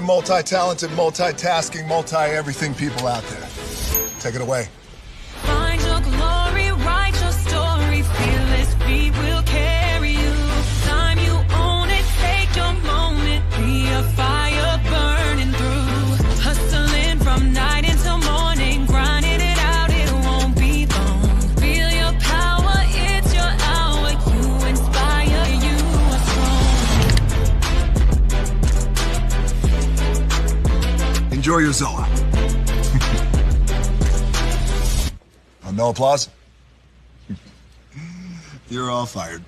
multi-talented, multitasking, multi-everything people out there. Take it away. Find your glory, write your story, fearless feet will carry you. Time you own it, take your moment, be a fire burning through. Hustling from night until morning, grinding it out, it won't be long. Feel your power, it's your hour, you inspire, you are strong. Enjoy your Zola. No applause? You're all fired.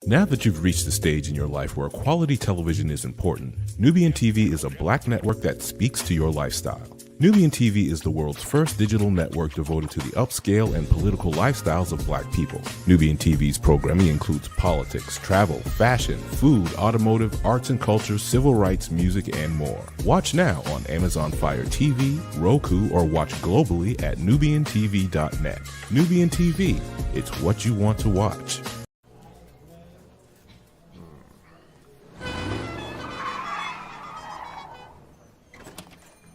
Now that you've reached the stage in your life where quality television is important, Nubian TV is a black network that speaks to your lifestyle. Nubian TV is the world's first digital network devoted to the upscale and political lifestyles of black people. Nubian TV's programming includes politics, travel, fashion, food, automotive, arts and culture, civil rights, music, and more. Watch now on Amazon Fire TV, Roku, or watch globally at nubiantv.net. Nubian TV, it's what you want to watch.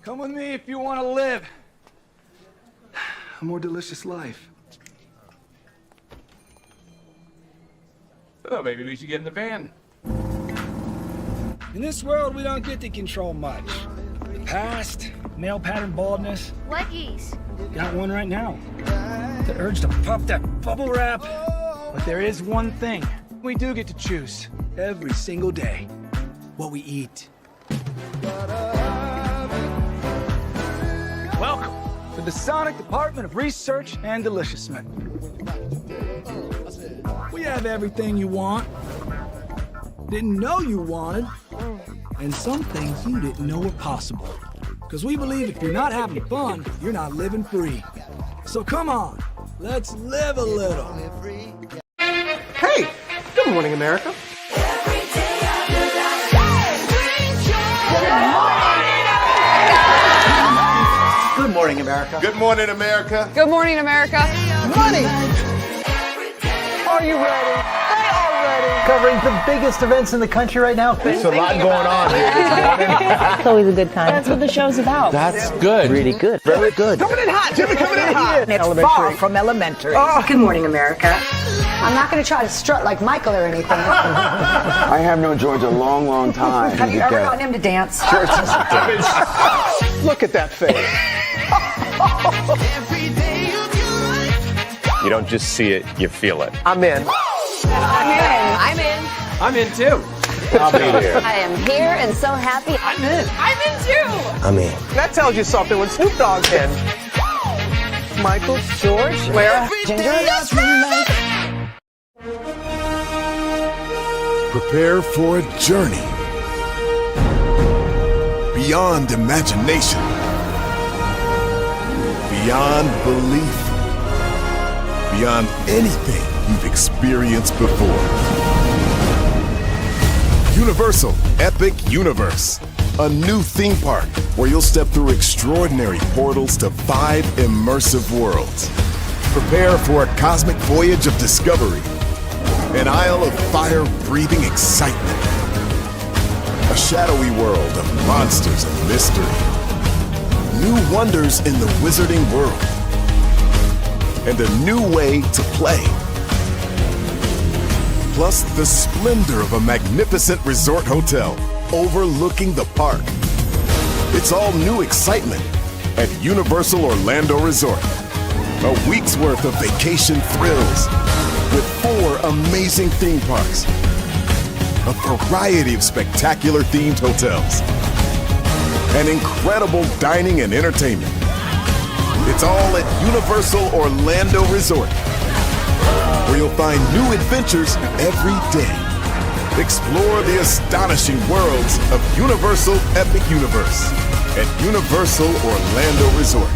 Come with me if you want to live a more delicious life. Oh, maybe we should get in the van. In this world, we don't get to control much. Past, male pattern baldness. Leggies. Got one right now. The urge to puff that bubble wrap. But there is one thing we do get to choose every single day: what we eat. Welcome to the Sonic Department of Research and Deliciousment. We have everything you want, didn't know you wanted, and some things you didn't know were possible. Because we believe if you're not having fun, you're not living free. So come on, let's live a little. Hey, good morning, America. Good morning, America. Good morning, America. Good morning, America. Money! Are you ready? They are ready. Covering the biggest events in the country right now. There's a lot going on here this morning. It's always a good time. That's what the show's about. That's good. Really good. Very good. Coming in hot, Jimmy, coming in hot. It's far from elementary. Good morning, America. I'm not going to try to strut like Michael or anything. I have known George a long, long time. Have you ever gotten him to dance? Sure. Look at that face. You don't just see it, you feel it. I'm in. I'm in. I'm in. I'm in too. I'll be here. I am here and so happy. I'm in. I'm in too. I'm in. That tells you something when Snoop Dogg's in. Michael, George, where? Ginger. Prepare for a journey beyond imagination, beyond belief, beyond anything you've experienced before. Universal Epic Universe, a new theme park where you'll step through extraordinary portals to 5 immersive worlds. Prepare for a cosmic voyage of discovery, an isle of fire-breathing excitement, a shadowy world of monsters and mystery, new wonders in the wizarding world, and a new way to play. Plus the splendor of a magnificent resort hotel overlooking the park. It's all new excitement at Universal Orlando Resort. A week's worth of vacation thrills with 4 amazing theme parks, a variety of spectacular themed hotels, and incredible dining and entertainment. It's all at Universal Orlando Resort, where you'll find new adventures every day. Explore the astonishing worlds of Universal Epic Universe at Universal Orlando Resort.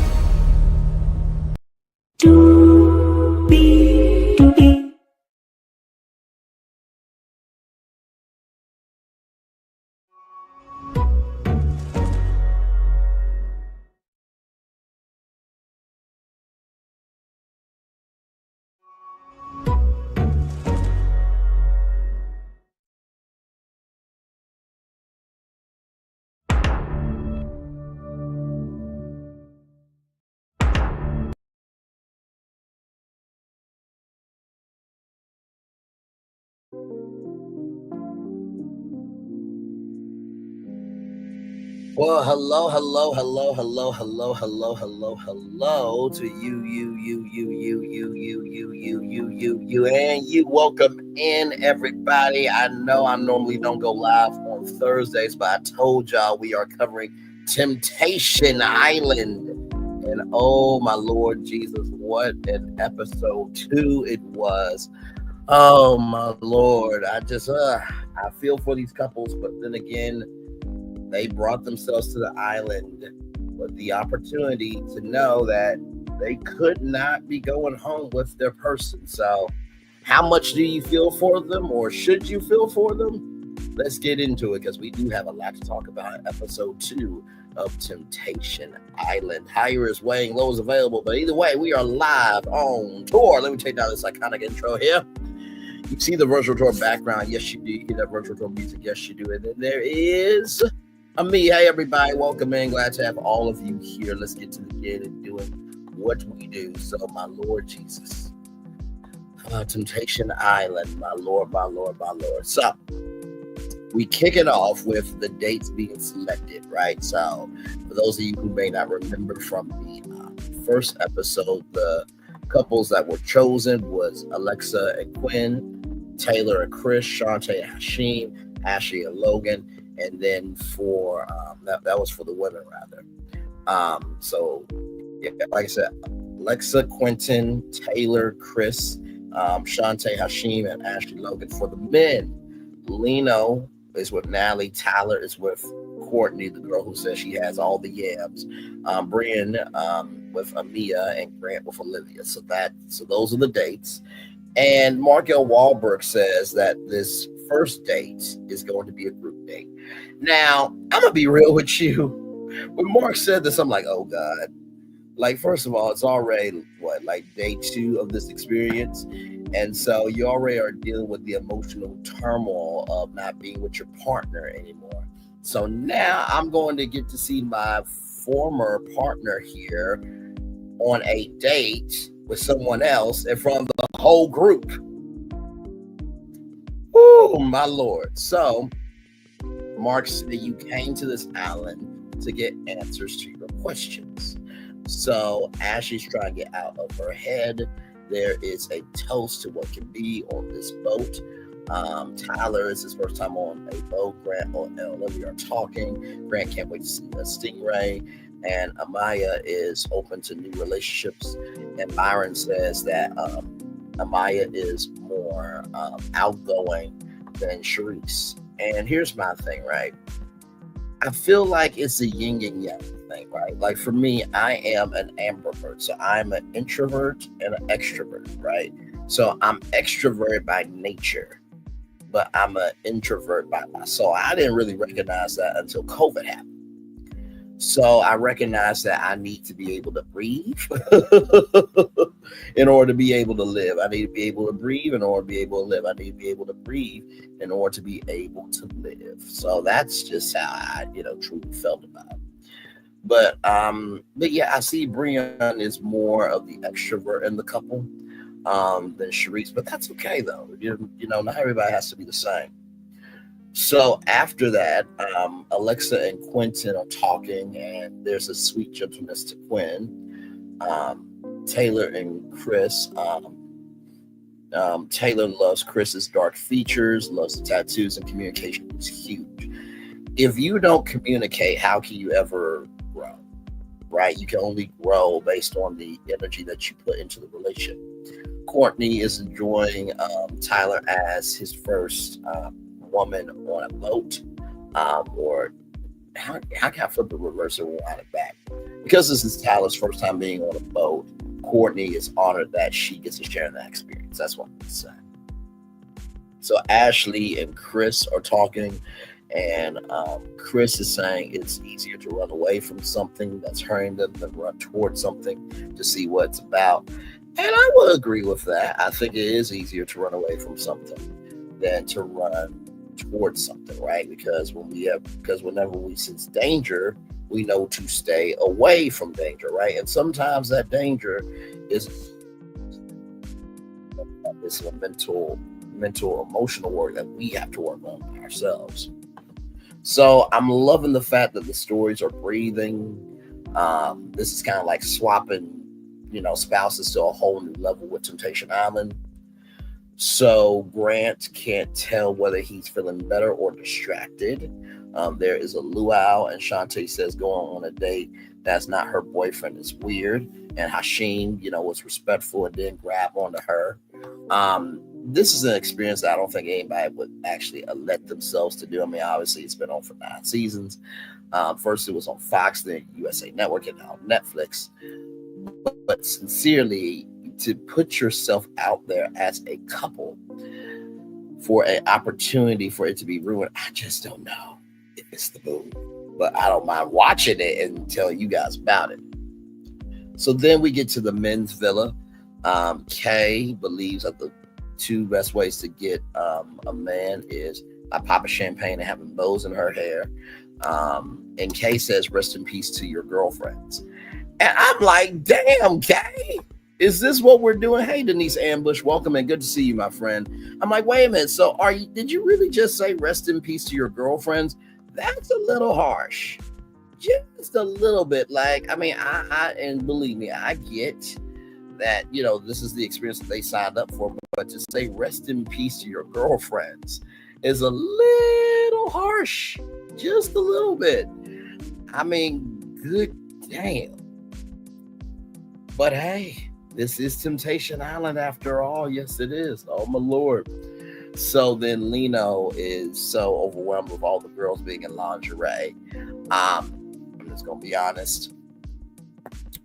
Well, hello to you, and you. Welcome in, everybody. I know I normally don't go live on Thursdays, but I told y'all we are covering Temptation Island. And oh, my Lord Jesus, what an episode 2 it was. Oh, my Lord. I feel for these couples, but then again, they brought themselves to the island with the opportunity to know that they could not be going home with their person. So how much do you feel for them, or should you feel for them? Let's get into it, because we do have a lot to talk about in episode 2 of Temptation Island. Higher is weighing, low is available, but either way, we are live on tour. Let me take down this iconic intro here. You see the virtual tour background. Yes, you do. You hear that virtual tour music. Yes, you do. And then there is me. Hey, everybody. Welcome in. Glad to have all of you here. Let's get to the kid and doing what we do. So, my Lord Jesus. Temptation Island. My Lord, my Lord, my Lord. So, we kick it off with the dates being selected, right? So, for those of you who may not remember from the first episode, the couples that were chosen was Alexa and Quinn, Taylor and Chris, Shantae and Hashim, Ashley and Logan, and then for that was for the women rather. So yeah, like I said, Alexa, Quentin, Taylor, Chris, Shantae, Hashim, and Ashley Logan. For the men, Lino is with Natalie, Tyler is with Courtney, the girl who says she has all the yams, Brion with Amia, and Grant with Olivia. So those are the dates. And Markel Wahlberg says that this first date is going to be a group date. Now, I'm gonna be real with you. When Mark said this, I'm like, oh God. Like, first of all, it's already like day 2 of this experience. And so you already are dealing with the emotional turmoil of not being with your partner anymore. So now I'm going to get to see my former partner here on a date with someone else in front of the whole group. Oh, my Lord. So Mark said you came to this island to get answers to your questions. So Ashley's trying to get out of her head. There is a toast to what can be on this boat. Tyler, is his first time on a boat. Grant and Olivia are talking. Grant can't wait to see a stingray. And Amaya is open to new relationships. And Byron says that Amaya is more outgoing than Sharice. And here's my thing, right? I feel like it's a yin and yang thing, right? Like for me, I am an ambivert. So I'm an introvert and an extrovert, right? So I'm extroverted by nature, but I'm an introvert by my soul. I didn't really recognize that until COVID happened. So I recognize that I need to be able to breathe in order to be able to live. I need to be able to breathe in order to be able to live. I need to be able to breathe in order to be able to live. So that's just how I, truly felt about it. But yeah, I see Brion is more of the extrovert in the couple than Sharice, but that's okay though. Not everybody has to be the same. So after that, Alexa and Quentin are talking, and there's a sweet gentleness to Quinn. Taylor and Chris. Taylor loves Chris's dark features, loves the tattoos, and communication is huge. If you don't communicate, how can you ever grow? Right? You can only grow based on the energy that you put into the relationship. Courtney is enjoying Tyler as his first woman on a boat, or how can I flip the reverse and rewind it back? Because this is Tyler's first time being on a boat, Courtney is honored that she gets to share that experience. That's what I'm saying. So Ashley and Chris are talking, and Chris is saying it's easier to run away from something that's hurting them than run towards something to see what it's about. And I will agree with that. I think it is easier to run away from something than to run towards something, right? Because whenever we sense danger, we know to stay away from danger, right? And sometimes that danger is a mental, emotional work that we have to work on ourselves. So I'm loving the fact that the stories are breathing. This is kind of like swapping, spouses to a whole new level with Temptation Island. So Grant can't tell whether he's feeling better or distracted. There is a luau, and Shantae says going on a date that's not her boyfriend is weird. And Hashim, was respectful and didn't grab onto her. This is an experience that I don't think anybody would actually let themselves to do. I mean, obviously, it's been on for 9 seasons. First, it was on Fox, then USA Network, and now Netflix. But sincerely, to put yourself out there as a couple for an opportunity for it to be ruined, I just don't know if it's the move. But I don't mind watching it and telling you guys about it. So then we get to the men's villa. Kay believes that the 2 best ways to get a man is by popping champagne and having bows in her hair. And Kay says, rest in peace to your girlfriends. And I'm like, damn, Kay, is this what we're doing? Hey, Denise Ambush, welcome and good to see you, my friend. I'm like, wait a minute. So did you really just say rest in peace to your girlfriends? That's a little harsh. Just a little bit. Like, I mean, and believe me, I get that, this is the experience that they signed up for, but to say rest in peace to your girlfriends is a little harsh. Just a little bit. I mean, good damn. But hey, this is Temptation Island after all. Yes, it is. Oh, my Lord. So then Lino is so overwhelmed with all the girls being in lingerie. I'm just going to be honest.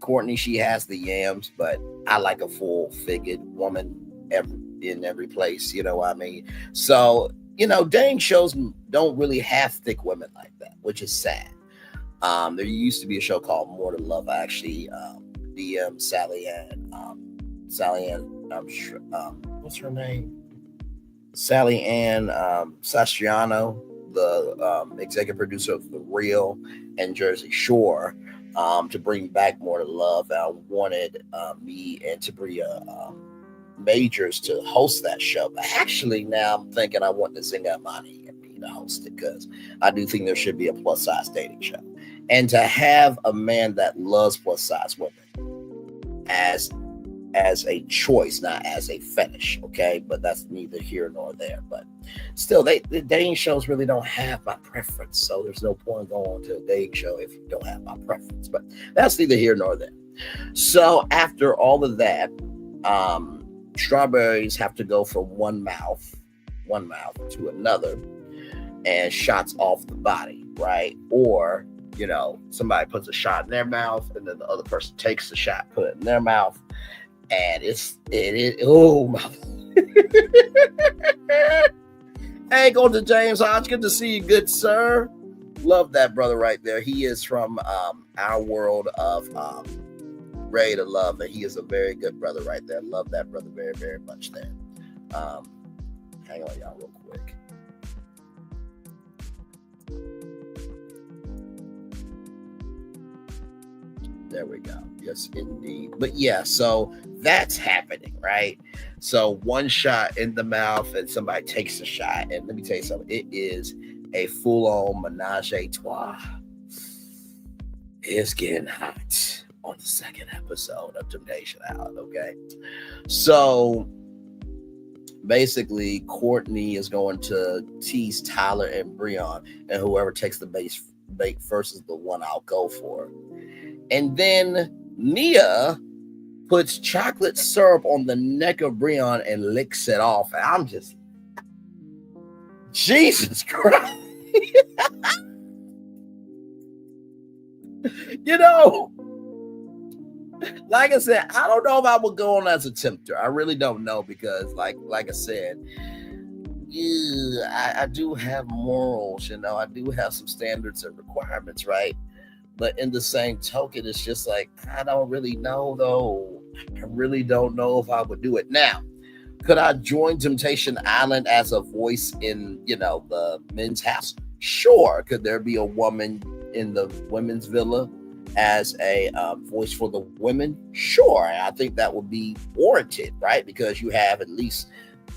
Courtney, she has the yams, but I like a full-figured woman in every place. You know what I mean? So, dating shows don't really have thick women like that, which is sad. There used to be a show called More Than Love. I actually DM Sally Ann, I'm sure, what's her name? Sally Ann Sastriano, the executive producer of The Real and Jersey Shore, to bring back More Than Love. I wanted me and Tabria Majors to host that show. But actually, now I'm thinking I want Nzinga Amani and me to host it because I do think there should be a plus size dating show. And to have a man that loves plus size women as a choice, not as a fetish, okay? But that's neither here nor there. But still, the dating shows really don't have my preference, so there's no point going to a dating show if you don't have my preference. But that's neither here nor there. So after all of that, strawberries have to go from one mouth to another, and shots off the body, right? Or somebody puts a shot in their mouth, and then the other person takes the shot, put it in their mouth. And oh my. Hey, go to James Hodge. Good to see you, good sir. Love that brother right there. He is from our world of Ready to Love, and he is a very good brother right there. Love that brother very, very much there. Hang on, y'all, real quick. There we go. Yes, indeed. But yeah, so that's happening, right? So one shot in the mouth and somebody takes a shot. And let me tell you something. It is a full-on menage a trois. It's getting hot on the 2nd episode of Temptation Island, okay? So basically, Courtney is going to tease Tyler and Brion, and whoever takes the bait first is the one I'll go for. And then Nia puts chocolate syrup on the neck of Brion and licks it off. And I'm just, Jesus Christ. Like I said, I don't know if I would go on as a tempter. I really don't know because, like I said, I do have morals, I do have some standards and requirements, right? But in the same token, it's just like, I don't really know, though. I really don't know if I would do it. Now, could I join Temptation Island as a voice in, the men's house? Sure. Could there be a woman in the women's villa as a voice for the women? Sure. I think that would be warranted, right? Because you have at least,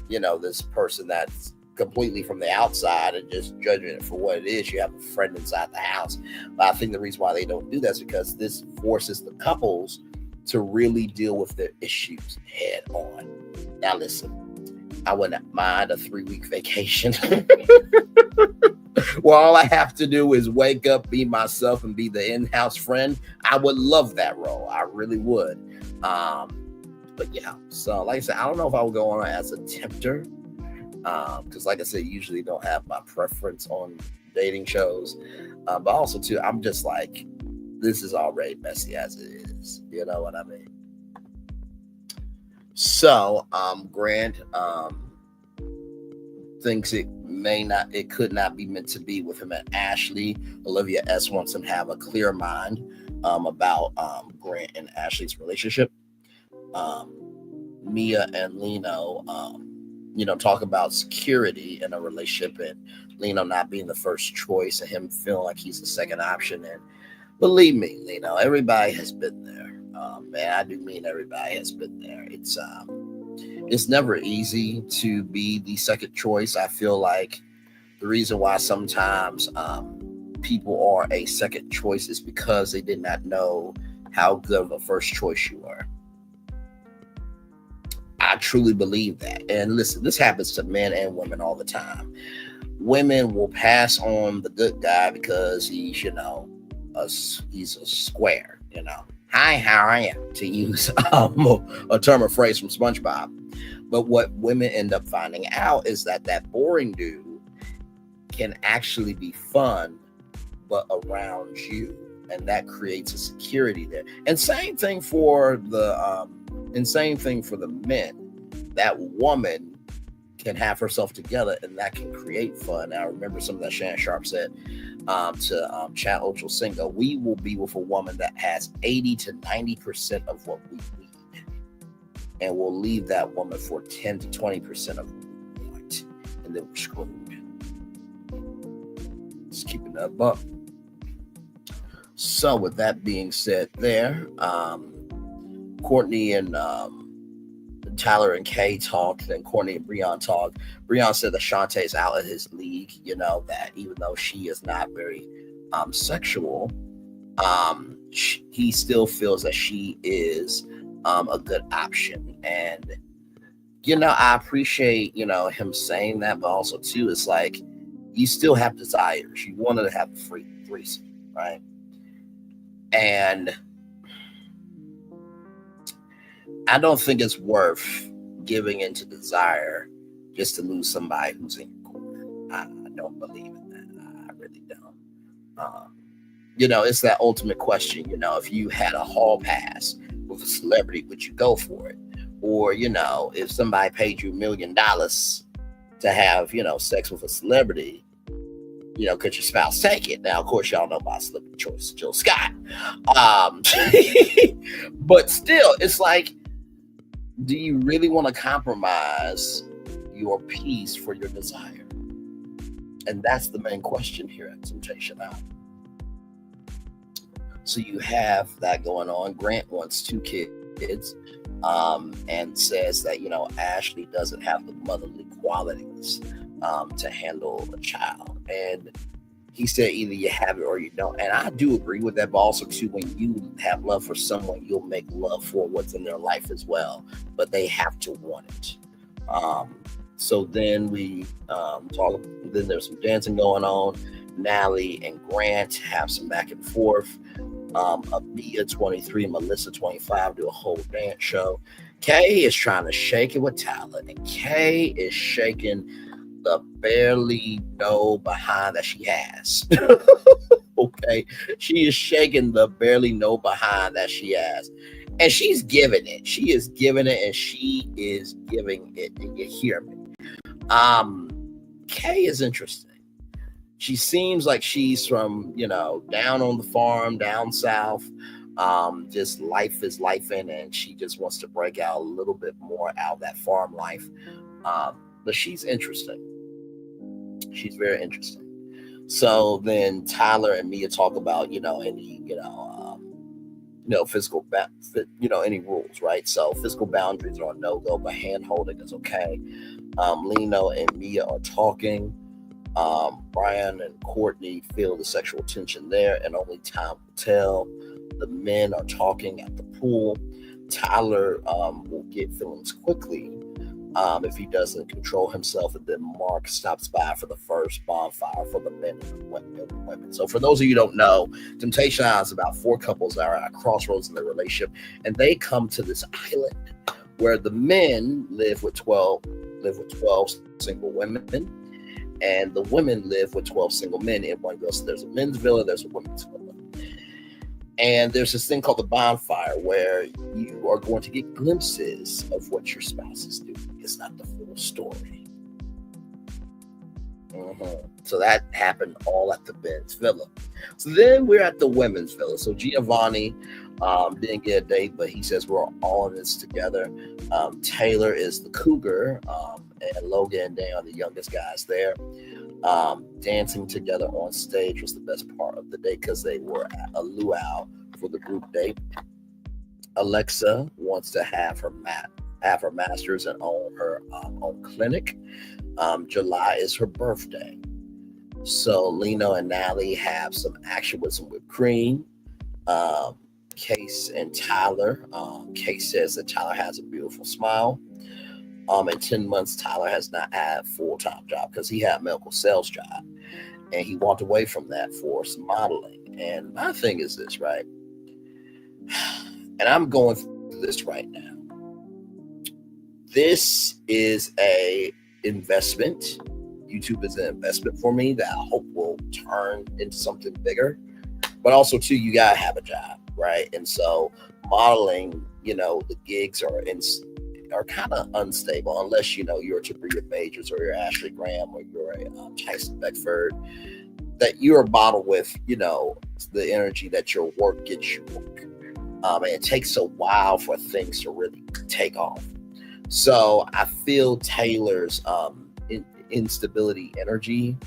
this person that's completely from the outside and just judging it for what it is. You have a friend inside the house. But I think the reason why they don't do that is because this forces the couples to really deal with their issues head on. Now listen, I wouldn't mind a 3-week vacation where all I have to do is wake up, be myself, and be the in-house friend. I would love that role. I really would. But yeah, so like I said, I don't know if I would go on as a tempter, because like I said, usually don't have my preference on dating shows. But also too, I'm just like, this is already messy as it is. You know what I mean? So Grant thinks it could not be meant to be with him and Ashley. Olivia S wants him to have a clear mind about Grant and Ashley's relationship. Mia and Lino, talk about security in a relationship and Lino not being the first choice and him feeling like he's the second option. And believe me, Lino, everybody has been there. Man, I do mean everybody has been there. It's never easy to be the second choice. I feel like the reason why sometimes people are a second choice is because they did not know how good of a first choice you are. I truly believe that. And listen, this happens to men and women all the time. Women will pass on the good guy because he's, he's a square, Hi, how are you? To use a term or phrase from SpongeBob. But what women end up finding out is that boring dude can actually be fun, but around you. And that creates a security there. And same thing for the men. That woman can have herself together, and that can create fun. I remember something that Shannon Sharp said to Chad Ochocinco. We will be with a woman that has 80 to 90% of what we need, and we'll leave that woman for 10 to 20% of what we want, and then we're screwed. Just keeping that up. So with that being said there, Courtney and Tyler and Kay talked, and Courtney and Brion talked. Brion said that Shantae's out of his league, that even though she is not very sexual, he still feels that she is a good option. And, I appreciate, him saying that, but also too, it's like, you still have desires. You wanted to have a free threesome, right? And I don't think it's worth giving into desire just to lose somebody who's in your corner. I don't believe in that. I really don't. It's that ultimate question. If you had a hall pass with a celebrity, would you go for it? Or, if somebody paid you $1 million to have, sex with a celebrity, could your spouse take it? Now, of course, y'all know my celebrity choice, Jill Scott. But still, it's like, do you really want to compromise your peace for your desire? And that's the main question here at Temptation Island. So you have that going on. Grant wants 2 kids and says that, Ashley doesn't have the motherly qualities to handle a child. And he said either you have it or you don't. And I do agree with that, but also too, when you have love for someone, you'll make love for what's in their life as well, but they have to want it. So then we talk, then there's some dancing going on. Nally and Grant have some back and forth. Abia 23, Melissa 25 do a whole dance show. Kay is trying to shake it with Tyler, and Kay is shaking the barely no behind that she has. Okay, she is shaking the barely no behind that she has, and she's giving it. She is giving it, and she is giving it. And you hear me? Kay is interesting. She seems like she's from down on the farm, down south. Just life is life in, and she just wants to break out a little bit more out of that farm life. But she's interesting. She's very interesting. So then Tyler and Mia talk about, any, physical, any rules, right? So physical boundaries are a no-go, but hand holding is okay. Lino and Mia are talking. Brian and Courtney feel the sexual tension there, and only time will tell. The men are talking at the pool. Tyler will get feelings quickly if he doesn't control himself, and then Mark stops by for the first bonfire for the men and the women. So for those of you who don't know, Temptation Island is about 4 couples that are at a crossroads in their relationship, and they come to this island where the men live with 12 single women, and the women live with 12 single men in one villa. So there's a men's villa, there's a women's villa. And there's this thing called the bonfire where you are going to get glimpses of what your spouse is doing. It's not the full story. So that happened all at the men's villa. So then we're at the women's villa. So Giovanni didn't get a date, but he says we're all in this together. Taylor is the cougar, and Logan and Dan are the youngest guys there. Dancing together on stage was the best part of the day because they were at a luau for the group date. Alexa wants to have her master's and own her own clinic. July is her birthday. So Lino and Natalie have some action with some whipped cream. Case and Tyler. Case says that Tyler has a beautiful smile. In 10 months, Tyler has not had a full-time job because he had a medical sales job, and he walked away from that for some modeling. And my thing is this, right? And I'm going through this right now. This is a investment. YouTube is an investment for me that I hope will turn into something bigger. But also, too, you gotta have a job, right? And so modeling, the gigs are kind of unstable unless you're Tabria Majors or you're Ashley Graham or you're a Tyson Beckford, that you're a model with the energy that your work gets you work. And it takes a while for things to really take off. So I feel Taylor's instability energy,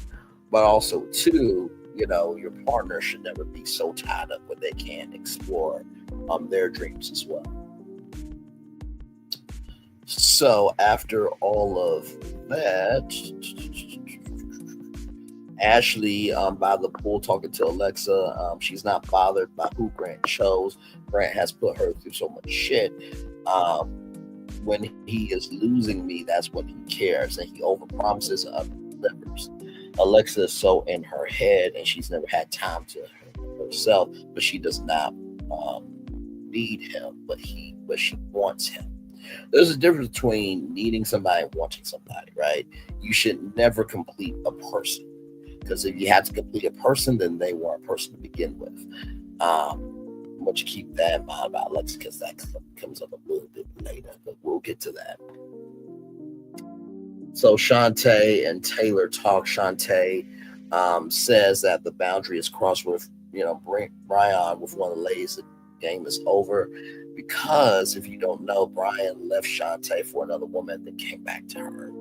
but also too, your partner should never be so tied up where they can't explore their dreams as well. So after all of that, Ashley by the pool talking to Alexa. She's not bothered by who Grant chose. Grant has put her through so much shit. When he is losing me, that's when he cares, and he overpromises and underdelivers. Alexa is so in her head, and she's never had time to herself, but she does not need him, but she wants him. There's a difference between needing somebody and wanting somebody, right? You should never complete a person, because if you have to complete a person, then they weren't a person to begin with. But you keep that in mind about Alexa, because that comes up a little bit later, but we'll get to that. So Shantae and Taylor talk. Shantae says that the boundary is crossed with, Brion with one of the ladies. The game is over, because if you don't know, Brion left Shantae for another woman, then came back to her.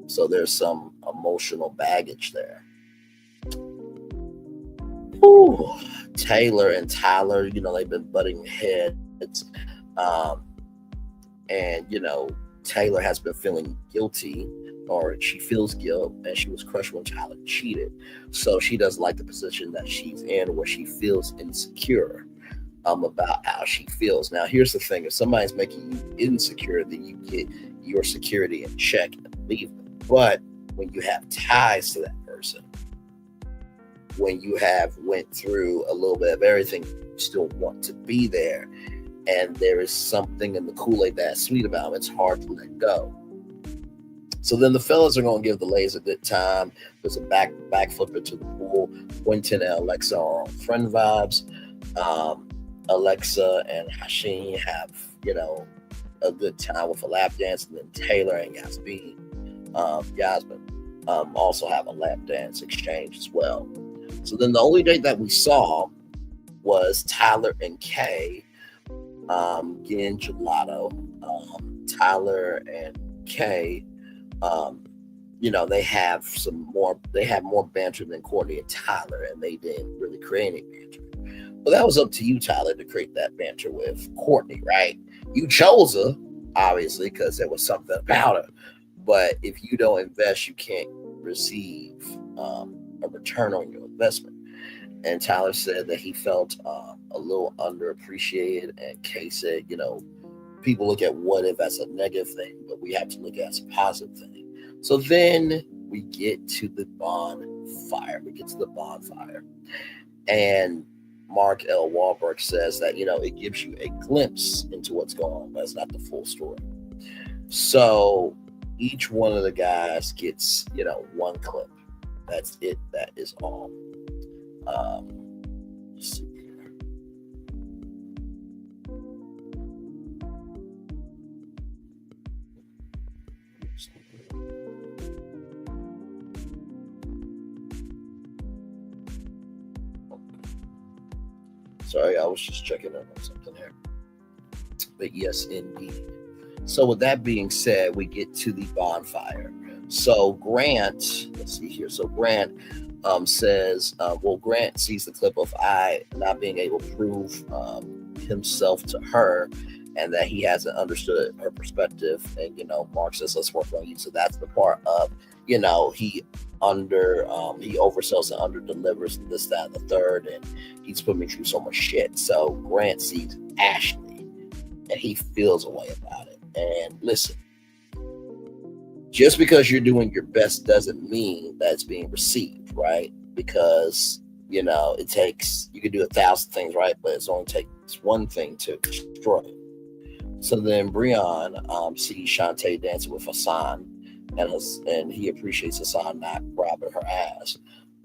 So there's some emotional baggage there. Ooh. Taylor and Tyler, they've been butting heads. And, Taylor has been feeling guilty, or she feels guilt, and she was crushed when Tyler cheated. So she doesn't like the position that she's in, where she feels insecure about how she feels. Now, here's the thing. If somebody's making you insecure, then you get your security in check and leave them. But when you have ties to that person, when you have went through a little bit of everything, you still want to be there. And there is something in the Kool-Aid that's sweet about them. It's hard to let go. So then the fellas are going to give the ladies a good time. There's a backflip into the pool. Quentin and Alexa are on friend vibes. Alexa and Hashim have, a good time with a lap dance. And then Taylor and Yasmin also have a lap dance exchange as well. So then the only date that we saw was Tyler and Kay getting gelato. Tyler and Kay, they have more banter than Courtney and Tyler, and they didn't really create any banter. Well, that was up to you, Tyler, to create that banter with Courtney, right? You chose her, obviously, because there was something about her. But if you don't invest, you can't receive a return on your investment. And Tyler said that he felt a little underappreciated, and Kay said, people look at what if as a negative thing, but we have to look at it as a positive thing. So then we get to the bonfire. And Mark L. Wahlberg says that, it gives you a glimpse into what's going on, but it's not the full story. So each one of the guys gets, one clip. That's it. That is all. Let's see here. Sorry, I was just checking on something here. But yes, indeed. So with that being said, we get to the bonfire. So Grant, let's see here. So Grant says, Grant sees the clip of I not being able to prove himself to her, and that he hasn't understood her perspective. And, Mark says, let's work on you. So that's the part of, he oversells and under delivers and this, that, and the third, and he's put me through so much shit. So Grant sees Ashley and he feels a way about it. And listen, just because you're doing your best doesn't mean that it's being received, right? Because, it takes, you can do 1,000 things, right? But it's only takes one thing to destroy it. So then Brion sees Shantae dancing with Hassan, and he appreciates Hassan not grabbing her ass.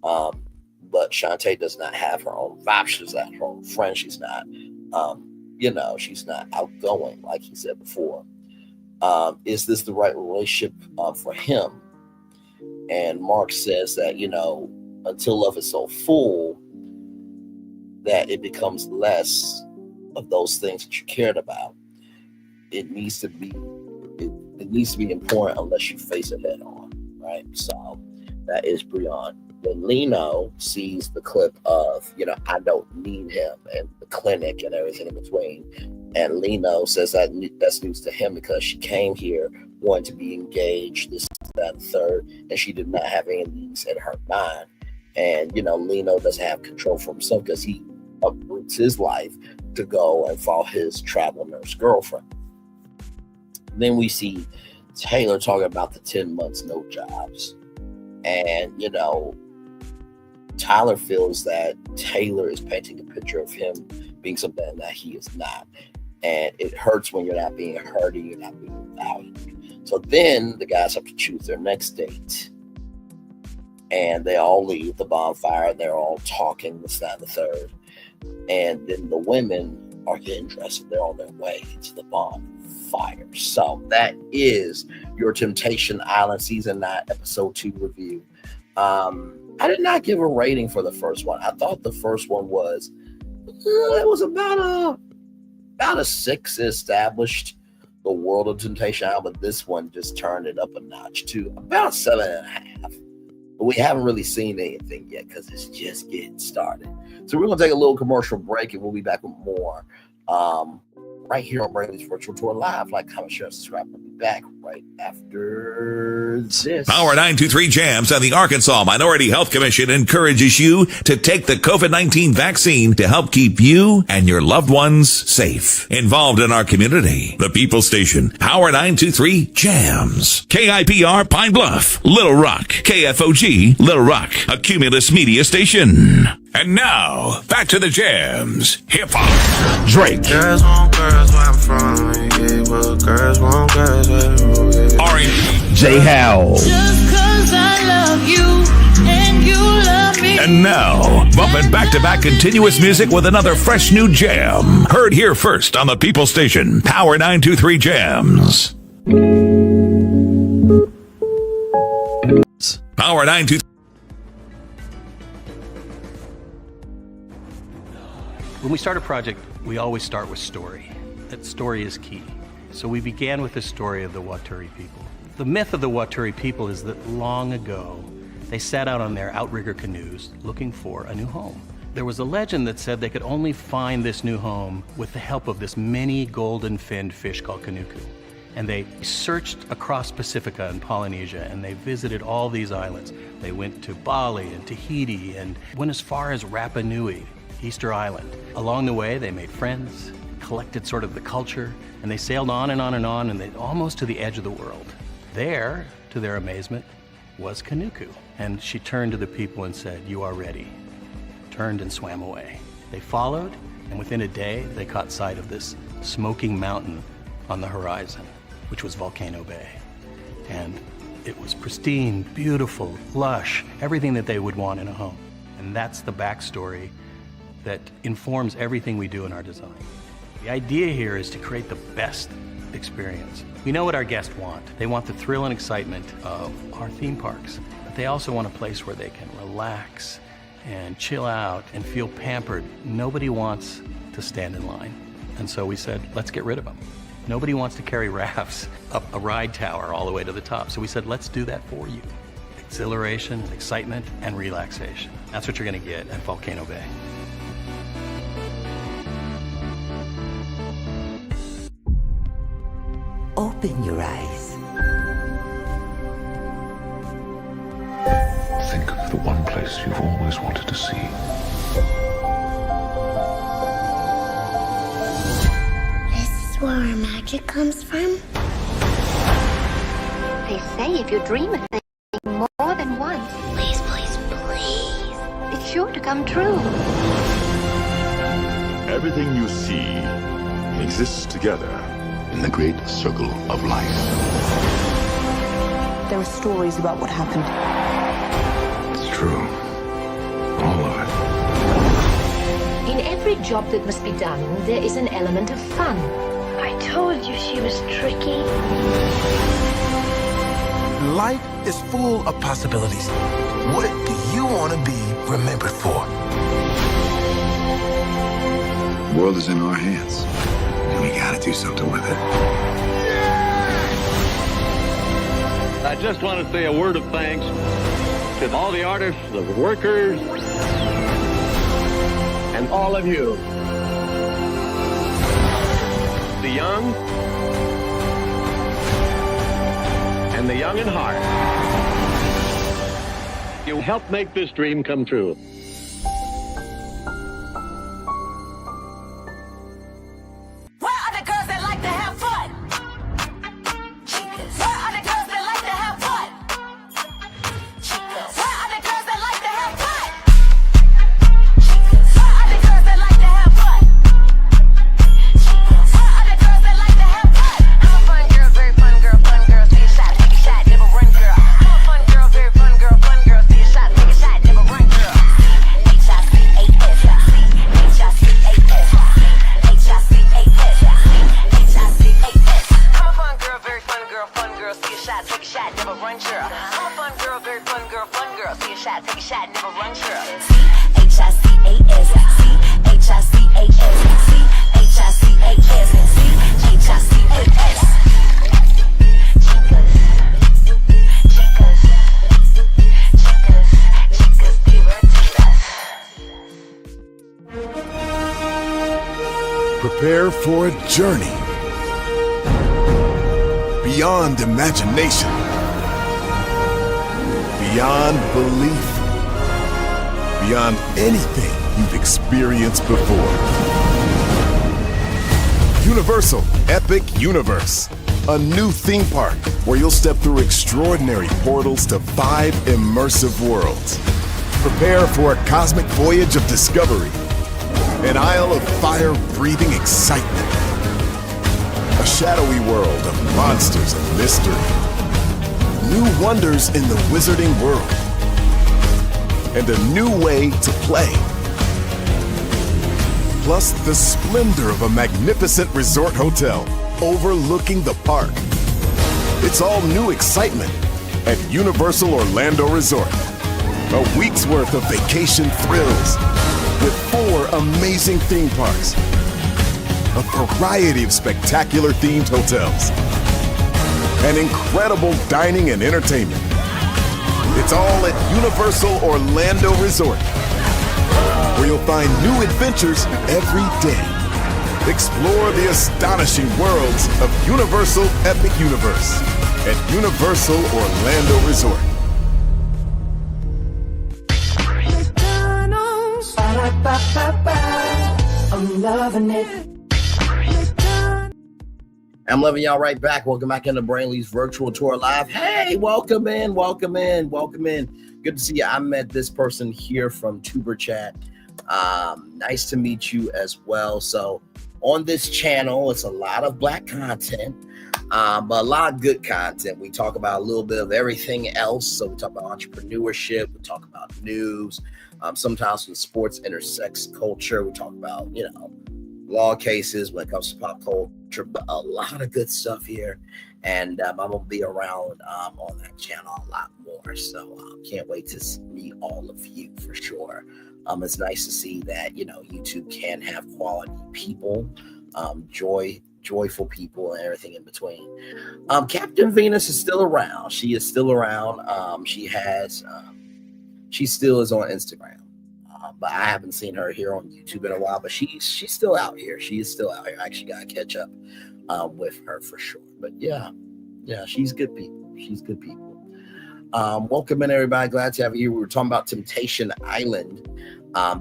But Shantae does not have her own vibe. She's not her own friend. She's not, she's not outgoing, like he said before. Is this the right relationship for him? And Mark says that, until love is so full that it becomes less of those things that you cared about, it needs to be important unless you face it head on, right? So that is Brion. Then Lino sees the clip of, I don't need him, and the clinic and everything in between. And Lino says that that's news to him because she came here wanting to be engaged, this, that, and third, and she did not have any of these in her mind. And, Lino doesn't have control for himself because he uproots his life to go and follow his travel nurse girlfriend. Then we see Taylor talking about the 10 months, no jobs. And, Tyler feels that Taylor is painting a picture of him being something that he is not. And it hurts when you're not being heard and you're not being valued. So then the guys have to choose their next date. And they all leave the bonfire. They're all talking, this, that, and the third. And then the women are getting dressed and they're on their way to the bonfire. So that is your Temptation Island Season 9, Episode 2 review. I did not give a rating for the first one. I thought the first one was, it was about a 6. It established the world of Temptation Island, but this one just turned it up a notch to about 7.5. But we haven't really seen anything yet because it's just getting started. So we're going to take a little commercial break and we'll be back with more right here on Brainley's Virtual Tour Live. Like, comment, share, subscribe. We'll be back right after this. Power 923 Jams and the Arkansas Minority Health Commission encourages you to take the COVID-19 vaccine to help keep you and your loved ones safe. Involved in our community, the People Station, Power 923 Jams, KIPR Pine Bluff, Little Rock, KFOG Little Rock, a Cumulus Media Station. And now, back to the jams. Hip-hop. Drake. Girls want girls where I'm from. Yeah, well, girls want girls where R&B. J. Howell. Just 'cause I love you and you love me. And now, bumping back-to-back continuous music with another fresh new jam. Heard here first on the People Station, Power 923 Jams. Power 923. When we start a project, we always start with story. That story is key. So we began with the story of the Waturi people. The myth of the Waturi people is that long ago, they set out on their outrigger canoes looking for a new home. There was a legend that said they could only find this new home with the help of this mini golden-finned fish called kanuku. And they searched across Pacifica and Polynesia, and they visited all these islands. They went to Bali and Tahiti and went as far as Rapa Nui, Easter Island. Along the way, they made friends, collected sort of the culture, and they sailed on and on and on, and they almost to the edge of the world. There, to their amazement, was Kanuku. And she turned to the people and said, "You are ready." Turned and swam away. They followed, and within a day, they caught sight of this smoking mountain on the horizon, which was Volcano Bay. And it was pristine, beautiful, lush, everything that they would want in a home. And that's the backstory that informs everything we do in our design. The idea here is to create the best experience. We know what our guests want. They want the thrill and excitement of our theme parks, but they also want a place where they can relax and chill out and feel pampered. Nobody wants to stand in line. And so we said, let's get rid of them. Nobody wants to carry rafts up a ride tower all the way to the top. So we said, let's do that for you. Exhilaration, excitement, and relaxation. That's what you're gonna get at Volcano Bay. Open your eyes. Think of the one place you've always wanted to see. This is where our magic comes from? They say if you dream a thing more than once, Please, please, please. it's sure to come true. Everything you see exists together in the great circle of life. There are stories about what happened. It's true. All of it. In every job that must be done, there is an element of fun. I told you she was tricky. Life is full of possibilities. What do you want to be remembered for? The world is in our hands, and we gotta do something with it. I just want to say a word of thanks to all the artists, the workers, and all of you. The young and the young in heart. You helped make this dream come true. Prepare for a journey beyond imagination, beyond belief, beyond anything you've experienced before. Universal Epic Universe, a new theme park where you'll step through extraordinary portals to 5 immersive worlds. Prepare for a cosmic voyage of discovery, an isle of fire-breathing excitement, a shadowy world of monsters and mystery, new wonders in the wizarding world, and a new way to play. Plus the splendor of a magnificent resort hotel overlooking the park. It's all new excitement at Universal Orlando Resort. A week's worth of vacation thrills with 4 amazing theme parks, a variety of spectacular themed hotels, and incredible dining and entertainment. It's all at Universal Orlando Resort, where you'll find new adventures every day. Explore the astonishing worlds of Universal Epic Universe at Universal Orlando Resort. I'm loving it. I'm loving y'all right back. Welcome back into Brainley's virtual tour live. Hey, welcome in. Good to see you. I met this person here from Tuber Chat. Nice to meet you as well. So on this channel, it's a lot of Black content, but a lot of good content. We talk about a little bit of everything else. So we talk about entrepreneurship. We talk about news. Sometimes when sports intersects culture, we talk about, law cases when it comes to pop culture, but a lot of good stuff here. And I'm going to be around on that channel a lot more. So can't wait to meet all of you for sure. It's nice to see that, YouTube can have quality people, joyful people and everything in between. Captain Venus is still around. She is still around. She still is on Instagram. But I haven't seen her here on YouTube in a while, but she's still out here. She is still out here. I actually got to catch up with her for sure. But yeah, she's good people. Welcome in, everybody. Glad to have you here. We were talking about Temptation Island.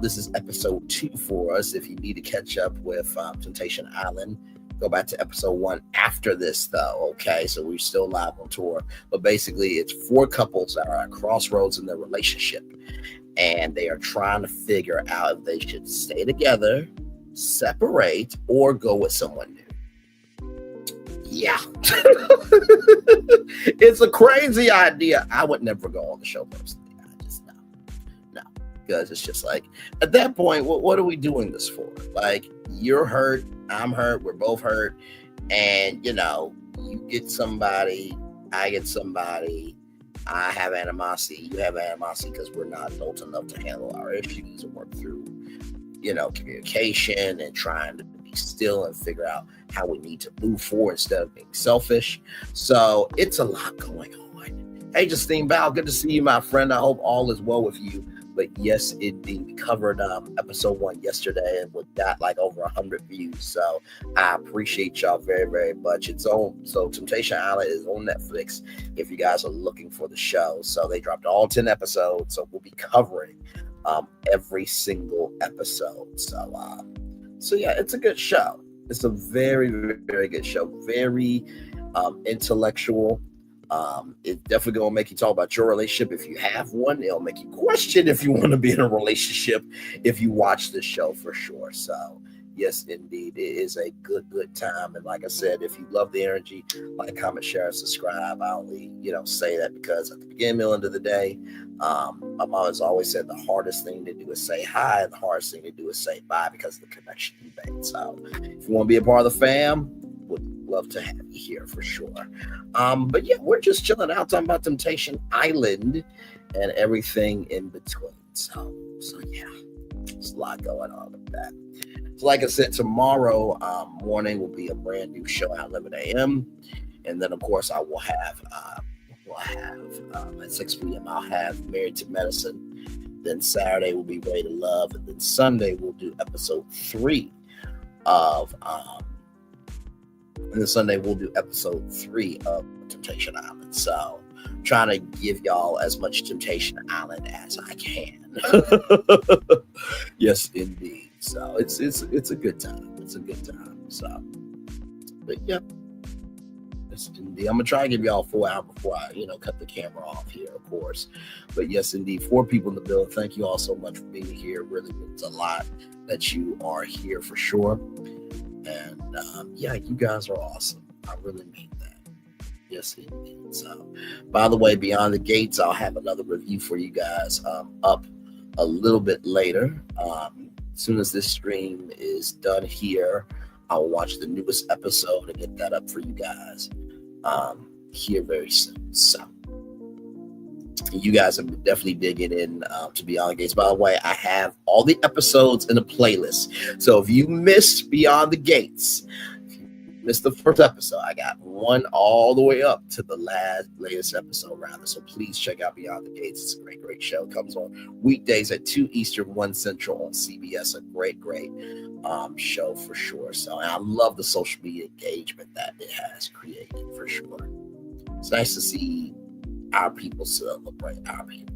This is episode 2 for us. If you need to catch up with Temptation Island, go back to episode 1 after this, though. Okay, so we're still live on tour. But basically, it's 4 couples that are at crossroads in their relationship. And they are trying to figure out if they should stay together, separate, or go with someone new. Yeah. It's a crazy idea. I would never go on the show personally. I just no. Because it's just like, at that point, what are we doing this for? Like, you're hurt, I'm hurt, we're both hurt. And, you get somebody, I get somebody. I have animosity, you have animosity because we're not adult enough to handle our issues and work through, communication and trying to be still and figure out how we need to move forward instead of being selfish. So it's a lot going on. Hey, Justine Val, good to see you, my friend. I hope all is well with you. But yes, indeed, we covered episode 1 yesterday and we got like over 100 views. So I appreciate y'all very, very much. So Temptation Island is on Netflix if you guys are looking for the show. So they dropped all 10 episodes. So we'll be covering every single episode. So yeah, it's a good show. It's a very, very, very good show. Very intellectual. It's definitely gonna make you talk about your relationship if you have one. It'll make you question if you want to be in a relationship if you watch this show for sure. So yes, indeed, it is a good time. And like I said, if you love the energy, like, comment, share, and subscribe. I only say that because at the beginning, middle, end of the day, my mom has always said the hardest thing to do is say hi, and the hardest thing to do is say bye because of the connection you made. So if you want to be a part of the fam, would love to have you here for sure. But yeah, we're just chilling out talking about Temptation Island and everything in between. So yeah, there's a lot going on with that. So like I said, tomorrow morning will be a brand new show at 11 a.m. And then of course I will have at 6 p.m. I'll have Married to Medicine. Then Saturday will be Way to Love, and then Sunday we'll do episode 3 of and then Sunday we'll do episode 3 of Temptation Island. So I'm trying to give y'all as much Temptation Island as I can. Yes, indeed. So it's a good time. It's a good time. So, but yeah, yes, indeed. I'm gonna try to give y'all a full hour before I, cut the camera off here, of course. But yes, indeed, 4 people in the building. Thank you all so much for being here. It really means a lot that you are here for sure. And yeah, you guys are awesome. I really mean that. Yes, indeed. So, by the way, Beyond the Gates, I'll have another review for you guys up a little bit later. As soon as this stream is done here, I'll watch the newest episode and get that up for you guys here very soon. So, you guys are definitely digging in to Beyond the Gates. By the way, I have all the episodes in a playlist. So if you missed Beyond the Gates, missed the first episode, I got one all the way up to the latest episode, rather. So please check out Beyond the Gates. It's a great show. It comes on weekdays at 2 Eastern, 1 Central on CBS. A great show for sure. So and I love the social media engagement that it has created for sure. It's nice to see our people celebrate our people.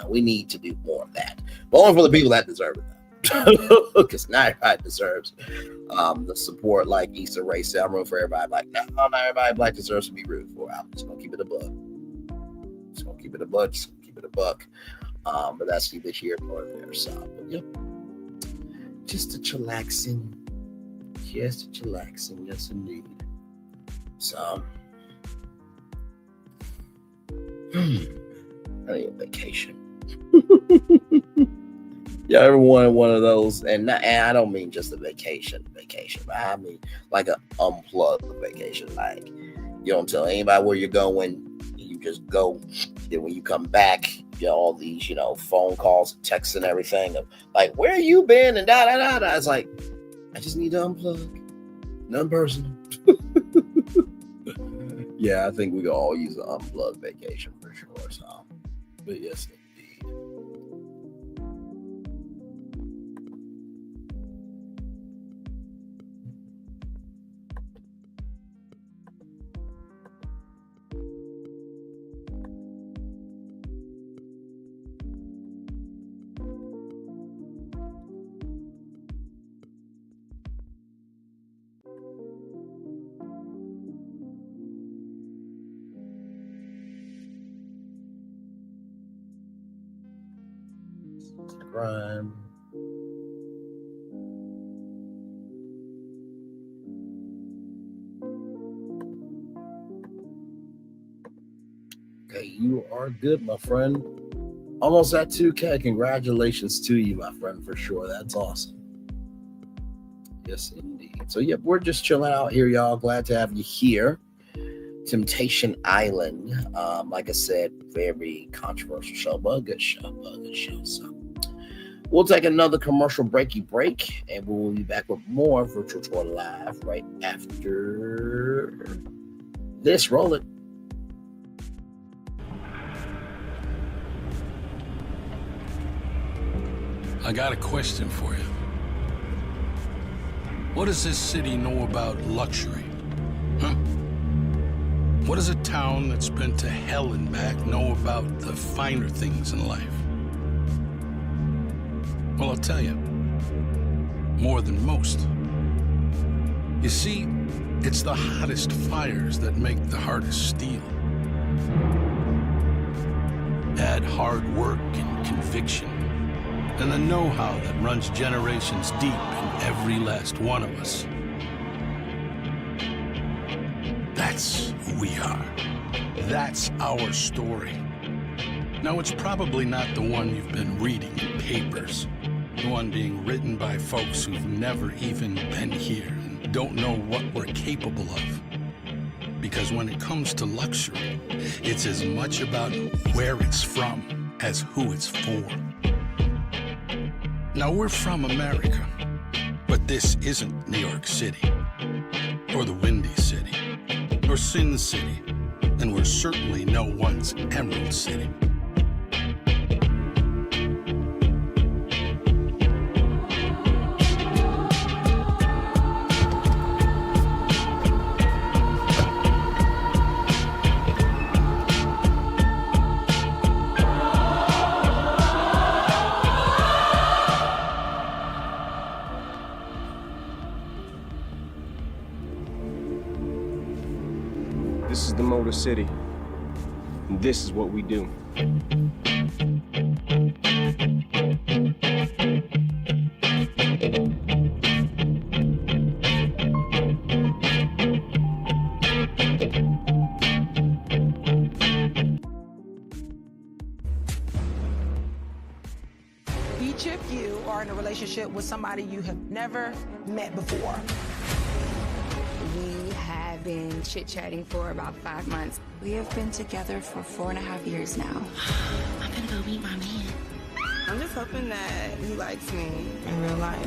We need to do more of that, but only for the people that deserve it. Because not everybody deserves the support. Like Issa Rae said, I'm rooting for everybody. Like, no, not everybody black deserves to be rooted for. I'm just gonna keep it a buck. But that's neither here nor there. So, but yep. Just a chillaxing. Yes, indeed. So, I need a vacation. Yeah, ever wanted one of those, and I don't mean just a vacation, but I mean like an unplugged vacation. Like, you don't tell anybody where you're going, you just go. Then when you come back, you get all these, phone calls, texts, and everything of like, where you been, and da da da da. It's like, I just need to unplug, nothing personal. Yeah, I think we could all use an unplugged vacation for sure. So, but yes, indeed. Crime. Okay, you are good, my friend. Almost at 2K. Congratulations to you, my friend, for sure. That's awesome. Yes, indeed. So, yep, we're just chilling out here, y'all. Glad to have you here. Temptation Island. Like I said, very controversial show, but a good show. So, we'll take another commercial break, and we'll be back with more Virtual Tour Live right after this. Roll it. I got a question for you. What does this city know about luxury? Huh? What does a town that's been to hell and back know about the finer things in life? Well, I'll tell you, more than most. You see, it's the hottest fires that make the hardest steel. Add hard work and conviction, and the know-how that runs generations deep in every last one of us. That's who we are. That's our story. Now, it's probably not the one you've been reading in papers. The one being written by folks who've never even been here and don't know what we're capable of. Because when it comes to luxury, it's as much about where it's from as who it's for. Now, we're from America, but this isn't New York City, or the Windy City, or Sin City, and we're certainly no one's Emerald City. This is the Motor City, and this is what we do. Each of you are in a relationship with somebody you have never met before. We have been chit-chatting for about 5 months. We have been together for 4.5 years now. I'm gonna go meet my man. I'm just hoping that he likes me in real life.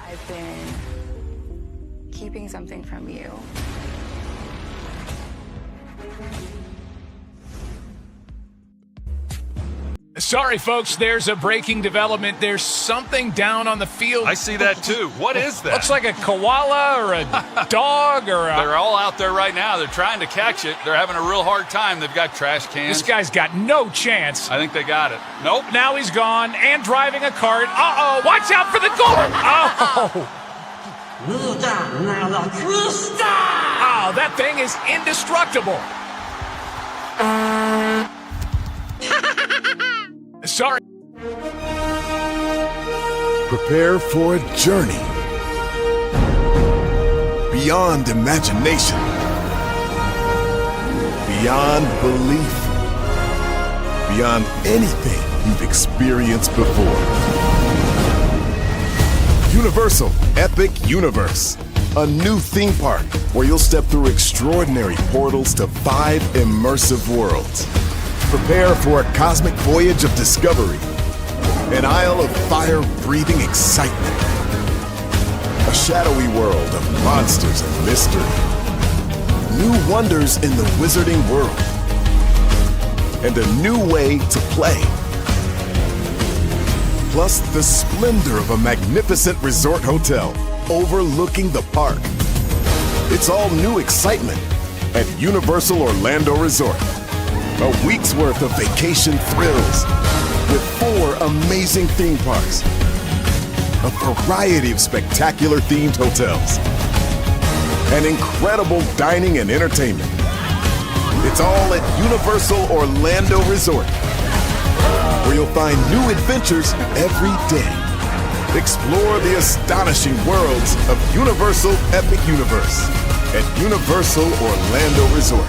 I've I've been keeping something from you. Sorry, folks, there's a breaking development. There's something down on the field. I see that too. What is that? Looks like a koala or a dog or a... They're all out there right now. They're trying to catch it. They're having a real hard time. They've got trash cans. This guy's got no chance. I think they got it. Nope. Now he's gone and driving a cart. Uh-oh, watch out for the goal. Oh. Oh, that thing is indestructible. Sorry. Prepare for a journey beyond imagination, beyond belief, beyond anything you've experienced before. Universal Epic Universe, a new theme park where you'll step through extraordinary portals to 5 immersive worlds. Prepare for a cosmic voyage of discovery, an isle of fire-breathing excitement, a shadowy world of monsters and mystery, new wonders in the wizarding world, and a new way to play. Plus the splendor of a magnificent resort hotel overlooking the park. It's all new excitement at Universal Orlando Resort. A week's worth of vacation thrills with 4 amazing theme parks, a variety of spectacular themed hotels, and incredible dining and entertainment. It's all at Universal Orlando Resort, where you'll find new adventures every day. Explore the astonishing worlds of Universal Epic Universe at Universal Orlando Resort.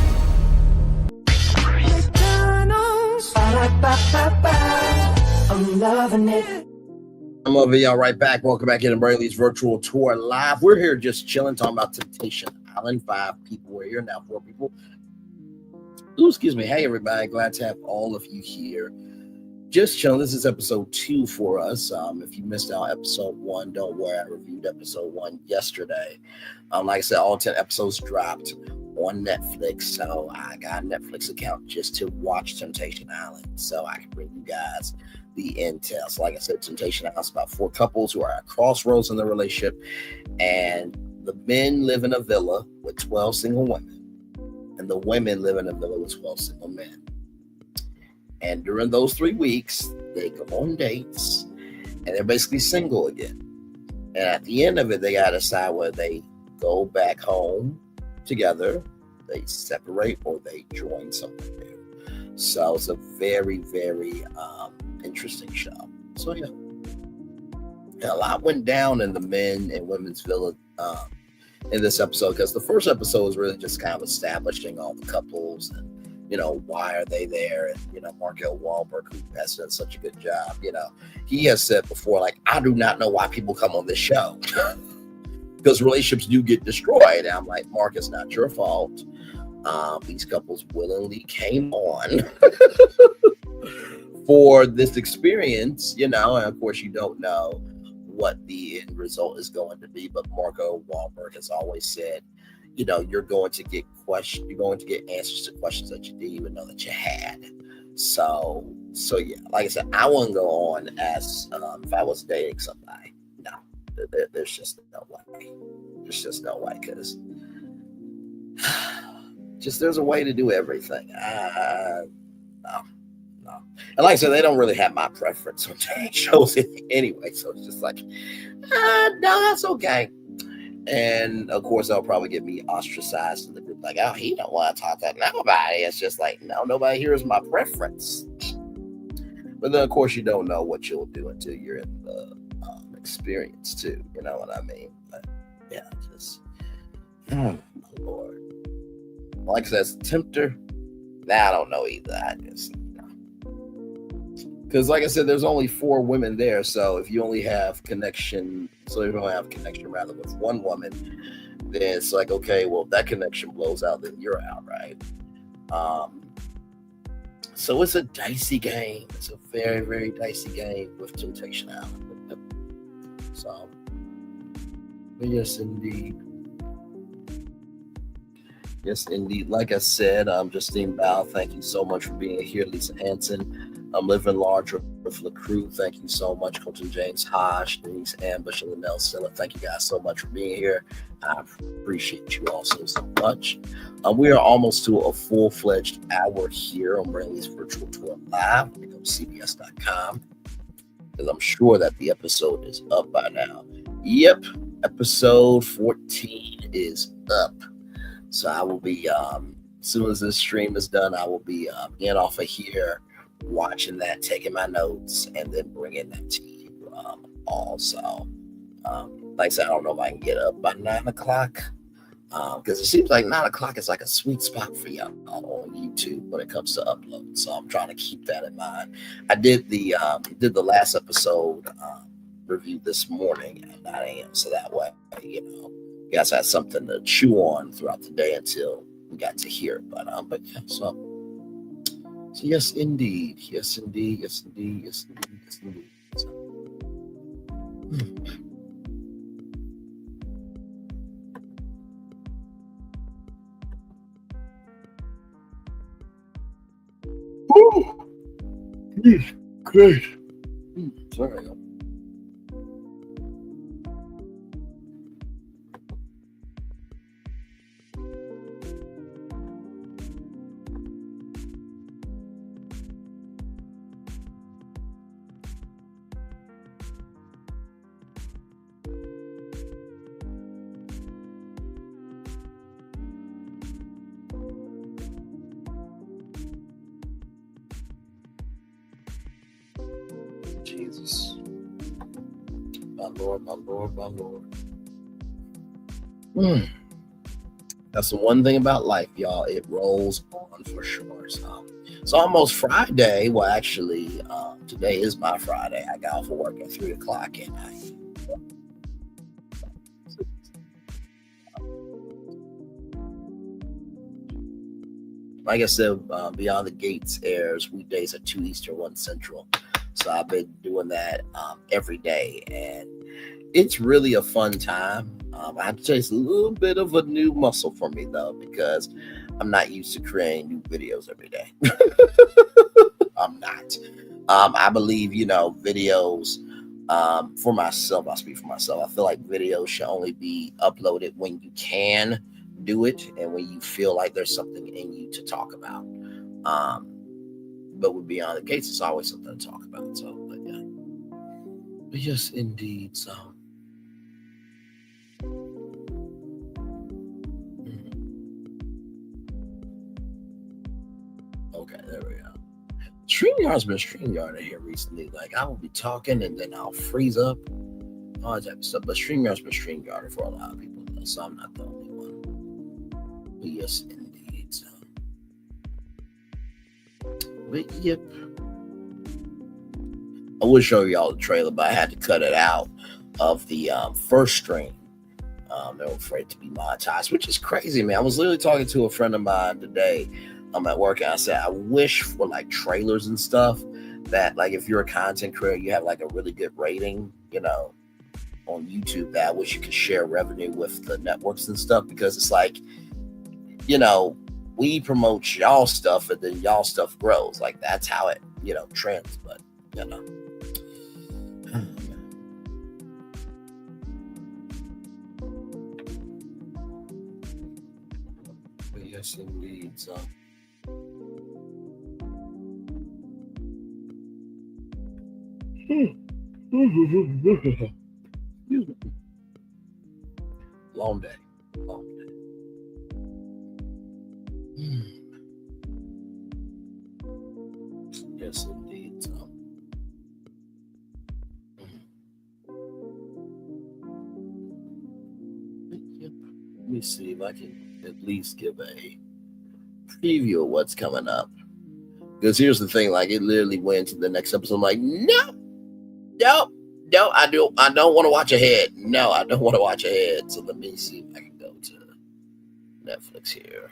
I'm loving it. I'm over y'all right back. Welcome back in Brion Lee's virtual tour live. We're here just chilling, talking about Temptation Island. 5 people. We're here now. 4 people. Ooh, excuse me. Hey, everybody. Glad to have all of you here. Just chilling. This is episode 2 for us. If you missed out episode 1, don't worry. I reviewed episode 1 yesterday. Like I said, all 10 episodes dropped on Netflix. So I got a Netflix account just to watch Temptation Island, so I can bring you guys the intel. So like I said, Temptation Island is about 4 couples who are at crossroads in their relationship, and the men live in a villa with 12 single women, and the women live in a villa with 12 single men. And during those 3 weeks, they go on dates, and they're basically single again. And at the end of it, they gotta decide whether they go back home together, they separate, or they join something new. So it's a very, very interesting show. So yeah, a lot went down in the men and women's villa in this episode, because the first episode was really just kind of establishing all the couples and, you know, why are they there? And, you know, Markel Wahlberg, who has done such a good job, you know, he has said before, like, I do not know why people come on this show. Because relationships do get destroyed. And I'm like, Mark, it's not your fault. These couples willingly came on for this experience, you know, and of course you don't know what the end result is going to be. But Marco Wahlberg has always said, you know, you're going to get answers to questions that you didn't even know that you had. So yeah, like I said, I wouldn't go on as if I was dating somebody. No. There's just no way. There's just no way, because just there's a way to do everything. No. And like I said, they don't really have my preference on TV shows anyway, so it's just like, no, that's okay. And of course, they'll probably get me ostracized in the group, like, oh, he don't want to talk to nobody. It's just like, no, nobody here is my preference. But then, of course, you don't know what you'll do until you're in the experience too, you know what I mean? But yeah, just Lord, like I said, tempter. Nah, I don't know either. I just, because like I said, there's only 4 women there, so if you only have connection, rather with one woman, then it's like, okay, well, if that connection blows out, then you're out, right? So it's a dicey game. It's a very, very dicey game with Temptation Island. So Yes, indeed. Yes, indeed. Like I said, Justine Bow, thank you so much for being here. Lisa Hanson, Living Large with the crew. Thank you so much. Colton James Hodge, Denise Ambush, and Linnell Silla. Thank you guys so much for being here. I appreciate you all so much. We are almost to a full-fledged hour here on Brantley's Virtual Tour Live. Go to CBS.com, because I'm sure that the episode is up by now. Yep, episode 14 is up. So I will be, as soon as this stream is done, I will be getting off of here, watching that, taking my notes, and then bringing that to you also. Like I said, I don't know if I can get up by 9 o'clock, because it seems like 9 o'clock is like a sweet spot for y'all on YouTube when it comes to upload. So I'm trying to keep that in mind. I did the last episode review this morning at 9 a.m. So that way, you guys had something to chew on throughout the day until we got to hear it. But yeah, so yes, indeed. Yes, indeed. Yes, indeed. Yes, indeed. Yes, indeed. So, Great. Sorry. Jesus. My Lord, my Lord, my Lord. That's the one thing about life, y'all. It rolls on for sure. So it's almost Friday. Well, actually, today is my Friday. I got off of work at 3 o'clock and like I said, Beyond the Gates airs weekdays at 2 Eastern, 1 Central. So I've been doing that every day, and it's really a fun time. I have to say it's a little bit of a new muscle for me, though, because I'm not used to creating new videos every day. I'm not. I believe, videos for myself, I speak for myself. I feel like videos should only be uploaded when you can do it and when you feel like there's something in you to talk about. But with Beyond the Gates, it's always something to talk about. So, but yeah. But yes, indeed. So. Okay, there we go. StreamYard's been StreamYarding here recently. Like, I will be talking and then I'll freeze up. All that type of stuff. But StreamYard's been StreamYarding for a lot of people, though, so I'm not the only one. But yes, indeed. So. But yep. I would show y'all the trailer, but I had to cut it out of the first stream. They were afraid to be monetized, which is crazy, man. I was literally talking to a friend of mine today. I'm at work and I said, I wish for like trailers and stuff that, like, if you're a content creator, you have like a really good rating, on YouTube, that I wish you could share revenue with the networks and stuff, because it's like, we promote y'all stuff and then y'all stuff grows. Like, that's how it, trends. But, But yes, indeed. So. Long day. Yes, indeed. So. Yep. Let me see if I can at least give a preview of what's coming up. Because here's the thing, like, it literally went to the next episode. I'm like, no, I don't want to watch ahead. No, I don't want to watch ahead. So let me see if I can go to Netflix here.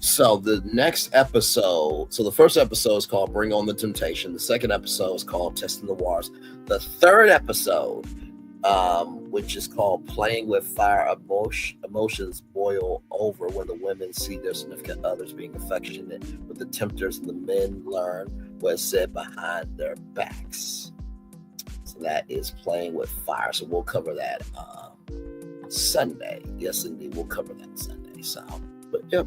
So the next episode, so the first episode is called Bring On the Temptation. The second episode is called Testing the Waters. The third episode, which is called Playing with Fire, emotions boil over when the women see their significant others being affectionate with the tempters and the men learn what's said behind their backs. So that is Playing with Fire. So we'll cover that Sunday. Yes, indeed, we'll cover that Sunday. So, but yep.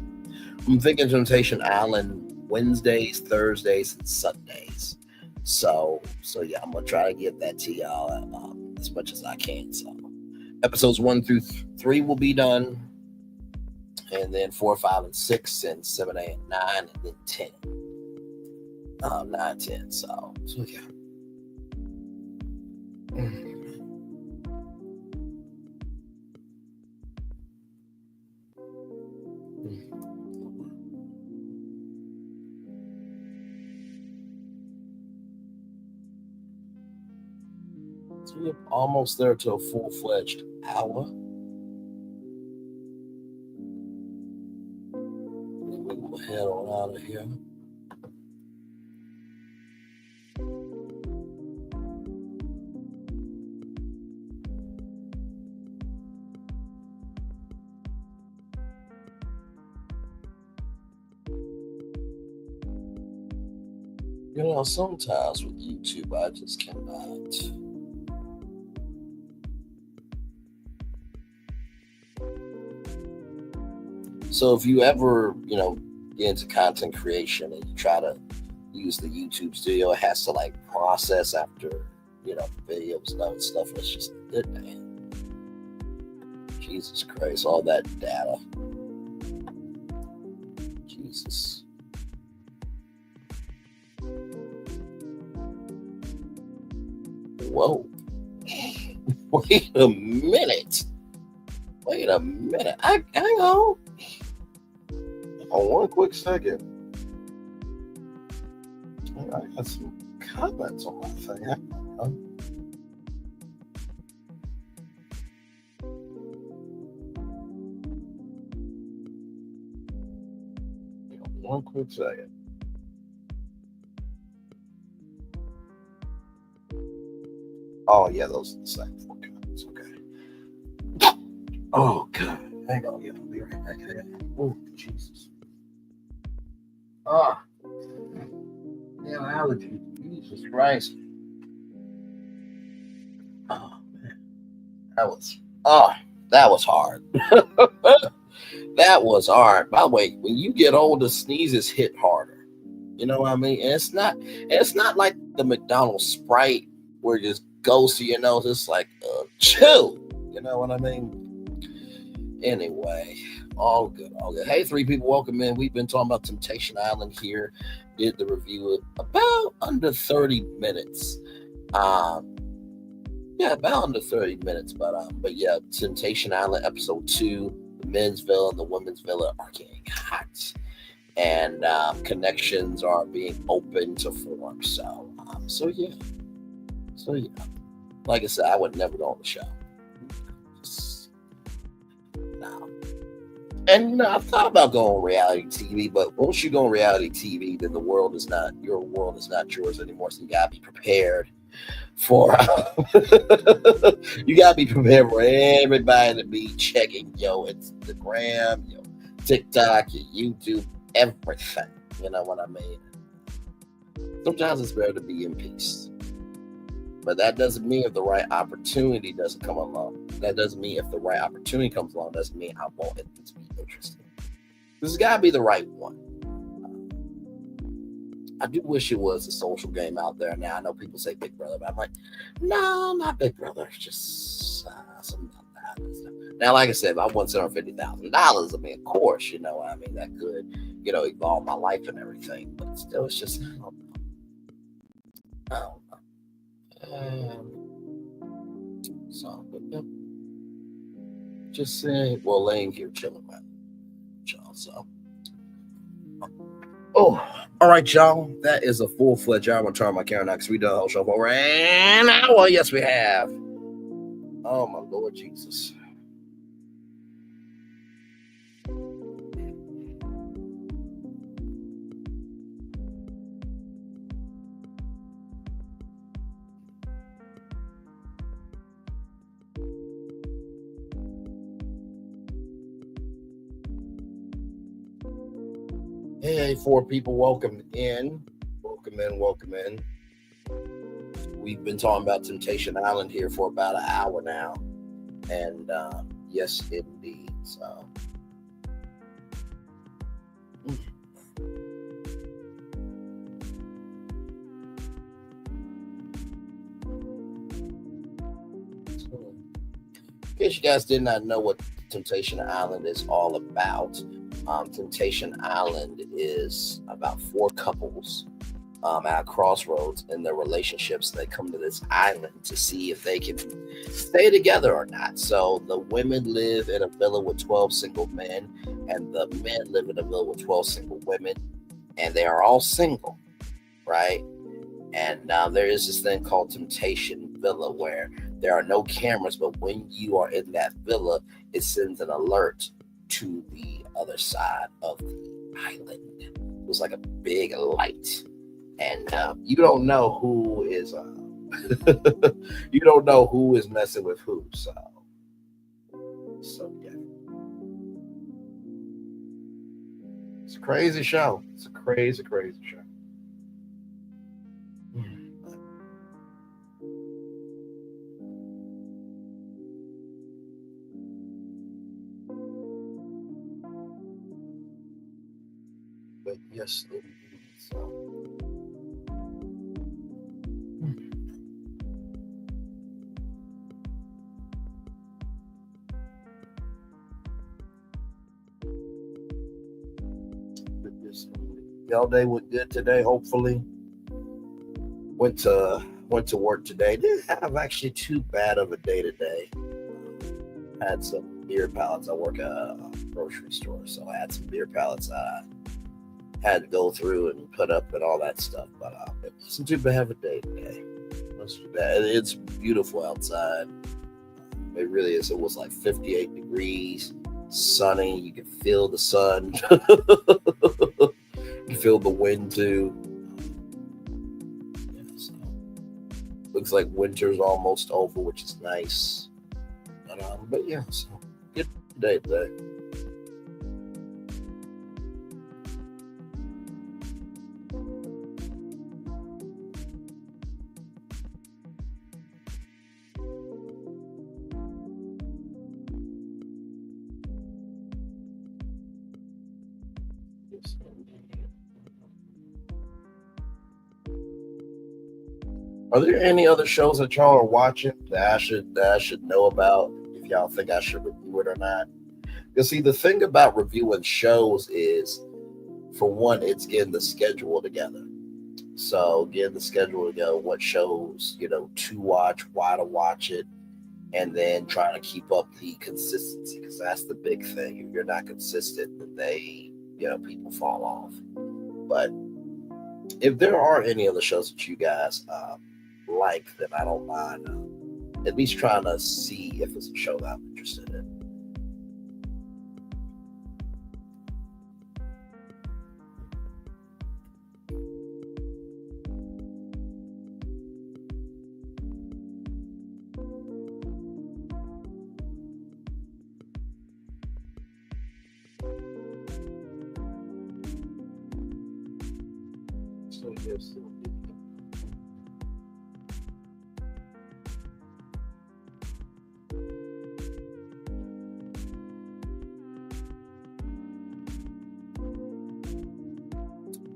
I'm thinking Temptation Island Wednesdays, Thursdays, and Sundays. So yeah, I'm gonna try to get that to y'all as much as I can. So episodes 1 through 3 will be done, and then 4, 5, and 6, and 7, 8, and 9, and then 10. 9, 10. So yeah. So we're almost there to a full-fledged hour. We'll head on out of here. You know, sometimes with YouTube, I just cannot. So if you ever, get into content creation and you try to use the YouTube studio, it has to like process after, the video's done and stuff. It's just good, man. Jesus Christ, all that data. Jesus. Whoa. Wait a minute. Hang on. On one quick second. I got some comments on my thing. One quick second. Oh, yeah, those are the same 4 comments. Okay. Oh, God. Hang on. Yeah, I'll be right back. Oh, Jesus. Oh, damn allergy. Jesus Christ. Oh, man. That was hard. That was hard. By the way, when you get older, sneezes hit harder. You know what I mean? And it's not like the McDonald's Sprite where it just goes to your nose. It's like, chew. You know what I mean? Anyway, all good. Hey, 3 people, welcome in. We've been talking about Temptation Island here. Did the review about under 30 minutes. About under 30 minutes. But yeah, Temptation Island episode 2, the men's villa and the women's villa are getting hot, and connections are being open to form. So yeah. Like I said, I would never go on the show. No. And I've thought about going on reality TV, but once you go on reality TV, then your world is not yours anymore. So you gotta be prepared for everybody to be checking your Instagram, your TikTok, your YouTube, everything. You know what I mean? Sometimes it's better to be in peace. But that doesn't mean if the right opportunity doesn't come along. That doesn't mean if the right opportunity comes along, doesn't mean I won't at least be interested. This has got to be the right one. I do wish it was a social game out there. Now, I know people say Big Brother, but I'm like, no, not Big Brother. It's just something like that. Now, like I said, if I won $750,000, I mean, of course, that could, evolve my life and everything. But still, it's just, I don't know. Just saying, laying here chilling, man. Y'all, so. Oh, all right, y'all. That is a full-fledged hour. I'm going to turn my camera now because we done the whole show for an hour. Yes, we have. Oh, my Lord Jesus. Hey, 4 people, welcome in. Welcome in, welcome in. We've been talking about Temptation Island here for about an hour now. And yes, indeed. So in case you guys did not know what Temptation Island is all about, Temptation Island is about 4 couples at crossroads in their relationships. They come to this island to see if they can stay together or not. So the women live in a villa with 12 single men, and the men live in a villa with 12 single women, and they are all single, right? And there is this thing called Temptation Villa where there are no cameras, but when you are in that villa, it sends an alert to the other side of the island. It was like a big light. And you don't know who is you don't know who is messing with who. So yeah. It's a crazy show. It's a crazy, crazy show. But yes, indeed. So. Y'all day went good today, hopefully. Went to work today. Didn't have actually too bad of a day today. Had some beer pallets. I work at a grocery store, so I had some beer pallets I had to go through and put up and all that stuff. But it wasn't too bad of a day today. It's beautiful outside. It really is. It was like 58 degrees, sunny. You can feel the sun. You feel the wind too. Yeah, so looks like winter's almost over, which is nice. But yeah, so good day today. Are there any other shows that y'all are watching that I should know about, if y'all think I should review it or not? Because see, the thing about reviewing shows is, for one, it's getting the schedule together. So getting the schedule together, what shows, to watch, why to watch it, and then trying to keep up the consistency, because that's the big thing. If you're not consistent, then people fall off. But if there are any other shows that you guys like, then I don't mind at least trying to see if it's a show that I'm interested in. So yes.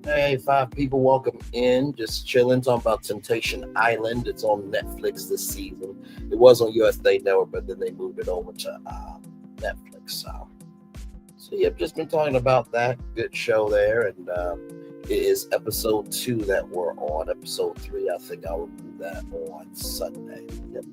Hey, 5 people, welcome in. Just chilling, talking about Temptation Island. It's on Netflix this season. It was on USA Network, but then they moved it over to Netflix. So yeah, just been talking about that. Good show there, and it is episode 2 that we're on. Episode 3, I think I'll review that on Sunday. Yep.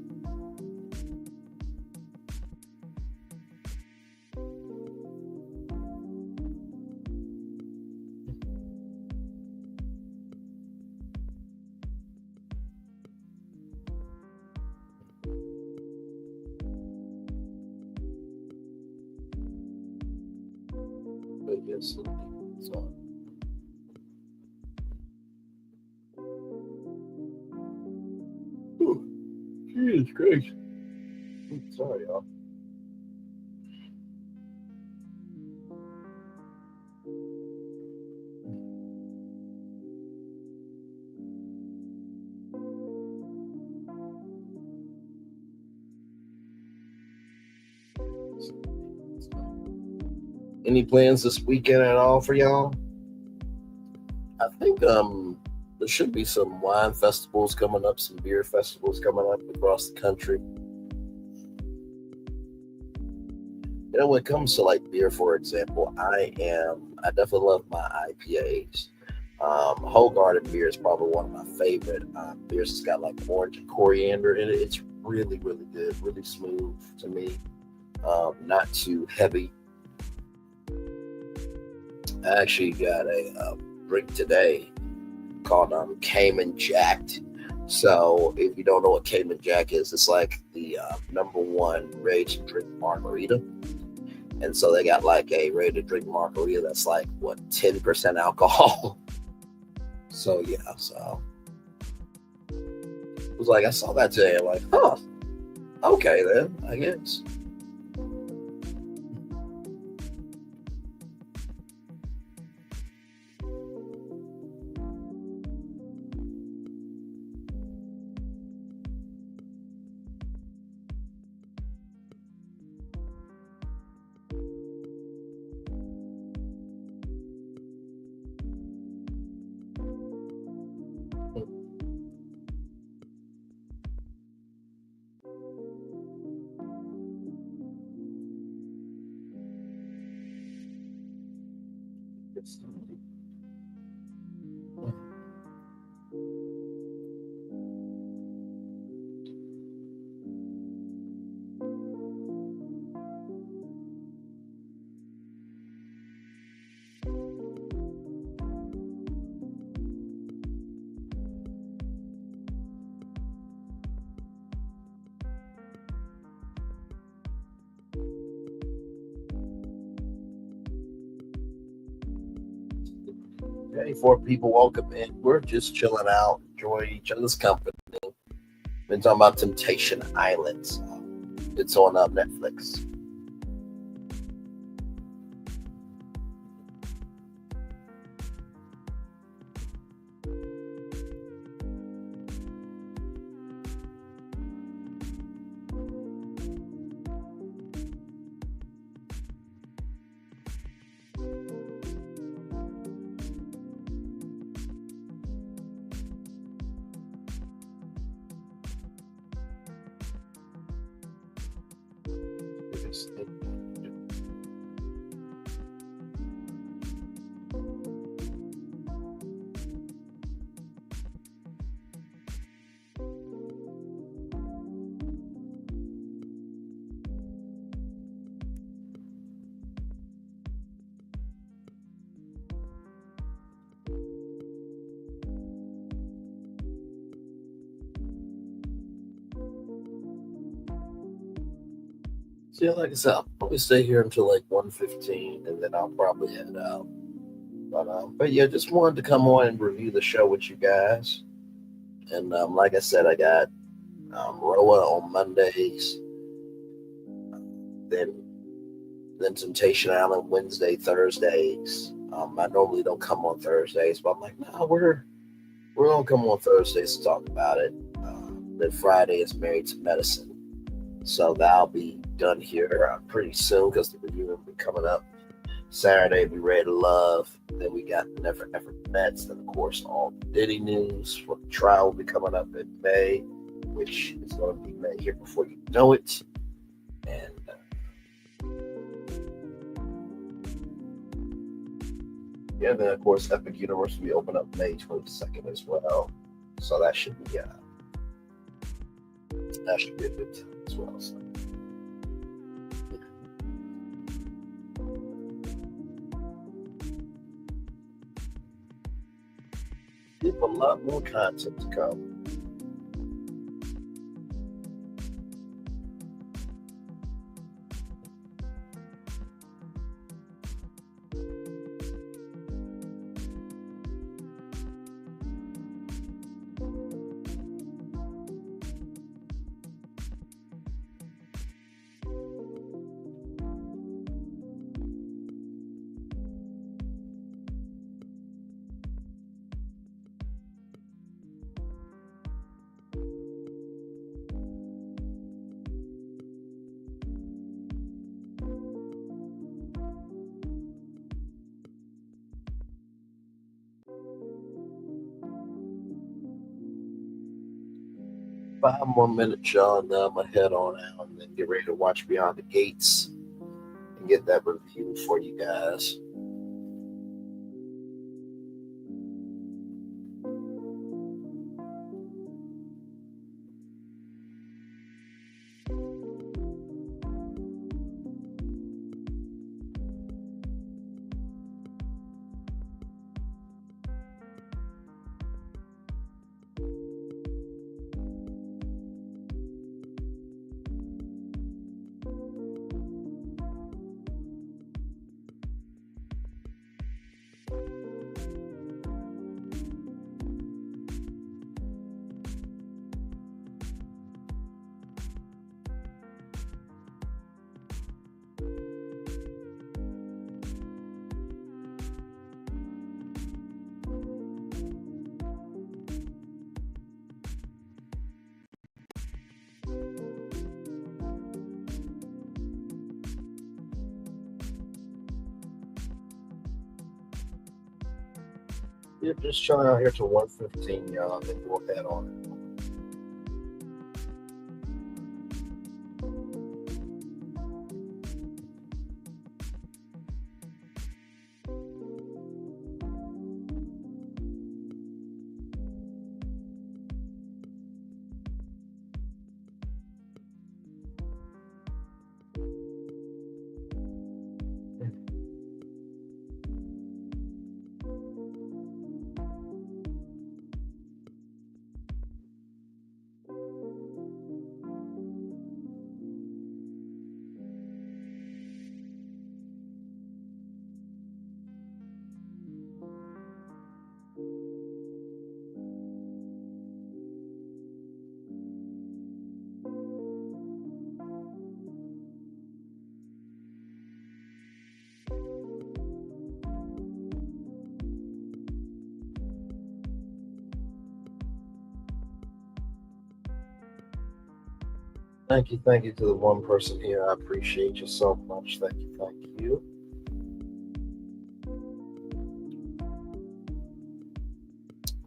Yes, so. Jesus Christ. Sorry, y'all. Any plans this weekend at all for y'all? I think there should be some wine festivals coming up, some beer festivals coming up across the country. You know, when it comes to like beer, for example, I definitely love my IPAs. Whole Garden beer is probably one of my favorite beers. It's got like orange and coriander in it. It's really, really good, really smooth to me. Not too heavy. I actually got a drink today called Cayman Jacked. So if you don't know what Cayman Jack is, it's like the #1 ready-to-drink margarita. And so they got like a ready-to-drink margarita that's like, 10% alcohol. So yeah, so it was like, I saw that today. I'm like, huh, okay then, I guess. Hey, 4 people, welcome in. We're just chilling out, enjoying each other's company. Been talking about Temptation Island. It's on Netflix. So yeah, like I said, I'll probably stay here until like 1:15, and then I'll probably head out. But yeah, just wanted to come on and review the show with you guys. And like I said, I got Roa on Mondays, then Temptation Island Wednesday, Thursdays. I normally don't come on Thursdays, but I'm like, no, we're gonna come on Thursdays to talk about it. Then Friday is Married to Medicine. So that'll be done here pretty soon because the review will be coming up. Saturday, be Ready to Love. Then we got Never Ever Mets. Then, of course, all Diddy news for the trial will be coming up in May, which is going to be May here before you know it. And yeah, then, of course, Epic Universe will be open up May 22nd as well. So that should be a good time as well. So. A lot more content to come. 5 more minutes, y'all, and then I'm going to head on out and then get ready to watch Beyond the Gates and get that review for you guys. Yep, just chilling out here till 1:15, y'all, and then we'll head on. Thank you to the one person here. I appreciate you so much. Thank you.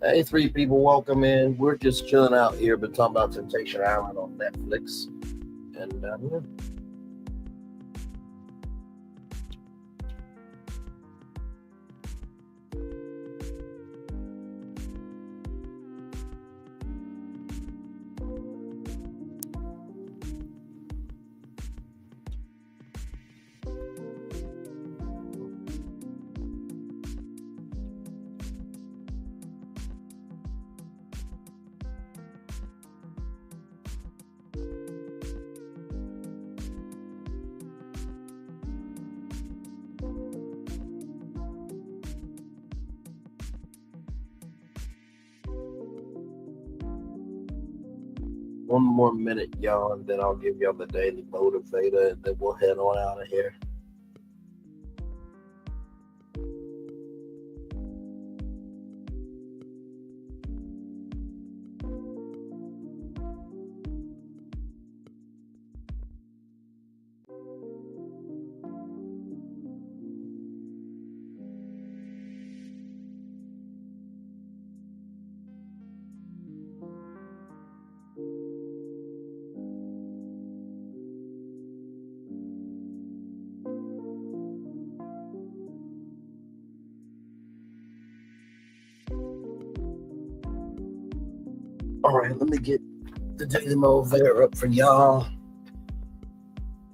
Hey, 3 people, welcome in. We're just chilling out here, been talking about Temptation Island on Netflix. And yeah. One more minute, y'all, and then I'll give y'all the daily motivator, and then we'll head on out of here. All right, let me get the daily motivator up for y'all,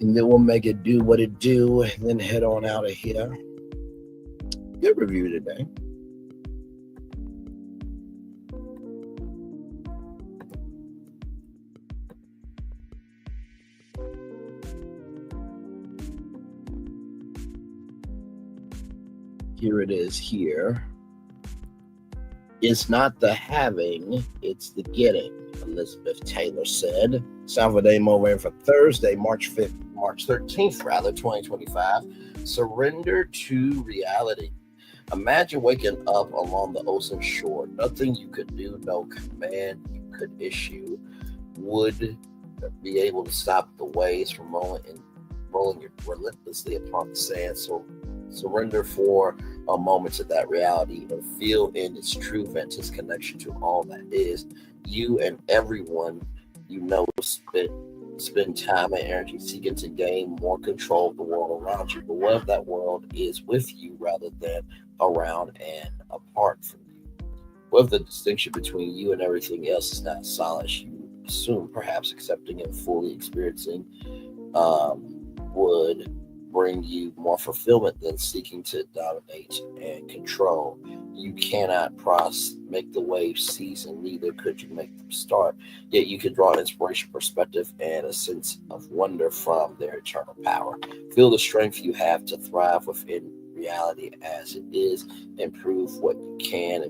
and then we'll make it do what it do, and then head on out of here. Good review today. Here it is here. It's not the having, it's the getting, Elizabeth Taylor said. Salvador Moran for Thursday, March 13th, 2025. Surrender to reality. Imagine waking up along the ocean shore. Nothing you could do, no command you could issue would be able to stop the waves from rolling relentlessly upon the sand. So surrender for a moment to that reality and feel in its true vengeance connection to all that is. You and everyone spend time and energy seeking to gain more control of the world around you. But what if that world is with you rather than around and apart from you? What if the distinction between you and everything else is not solid as you assume? Perhaps accepting and fully experiencing would bring you more fulfillment than seeking to dominate and control. You cannot make the waves cease, and neither could you make them start. Yet you can draw inspiration, perspective, and a sense of wonder from their eternal power. Feel the strength you have to thrive within reality as it is. Improve what you can,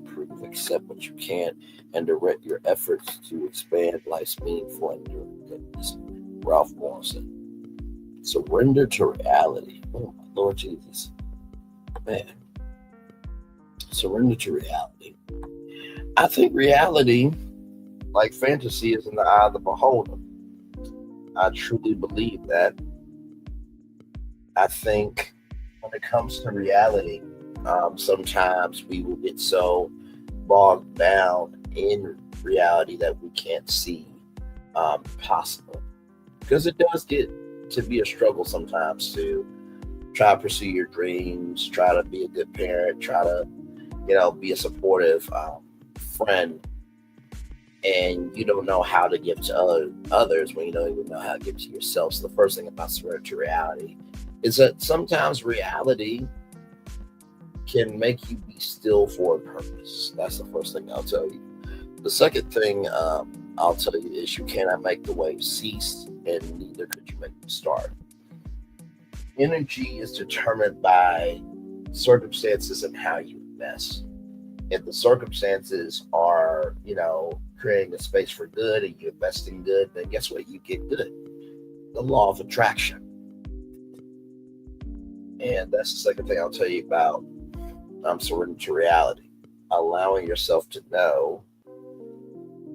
accept what you can't, and direct your efforts to expand life's meaningful and enduring goodness. Ralph Morrison. Surrender to reality. Oh my Lord Jesus. Man. Surrender to reality. I think reality, like fantasy, is in the eye of the beholder. I truly believe that. I think when it comes to reality, sometimes we will get so bogged down in reality that we can't see possible. Because it does get to be a struggle sometimes to try to pursue your dreams, try to be a good parent, try to, be a supportive friend, and you don't know how to give to others when you don't even know how to give to yourself. So the first thing about surrender to reality is that sometimes reality can make you be still for a purpose. That's the first thing I'll tell you. The second thing I'll tell you is you cannot make the waves cease, and neither could you make them start. Energy is determined by circumstances and how you invest. If the circumstances are, creating a space for good and you invest in good, then guess what? You get good. The law of attraction. And that's the second thing I'll tell you about surrender to reality. Allowing yourself to know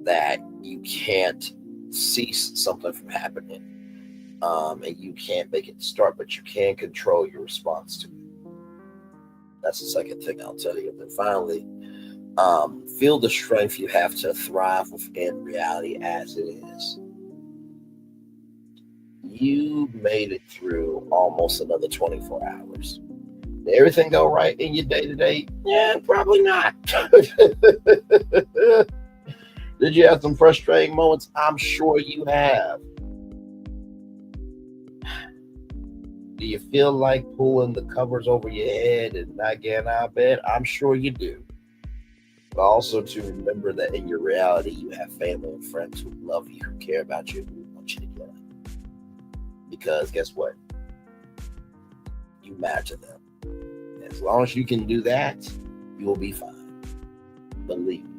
that you can't cease something from happening. And you can't make it start, but you can control your response to it. That's the second thing I'll tell you. And then finally, feel the strength you have to thrive within reality as it is. You made it through almost another 24 hours. Did everything go right in your day-to-day? Yeah, probably not. Did you have some frustrating moments? I'm sure you have. Do you feel like pulling the covers over your head and not getting out of bed? I'm sure you do. But also to remember that in your reality, you have family and friends who love you, who care about you, who want you to get it. Because guess what? You matter to them. As long as you can do that, you will be fine. Believe me.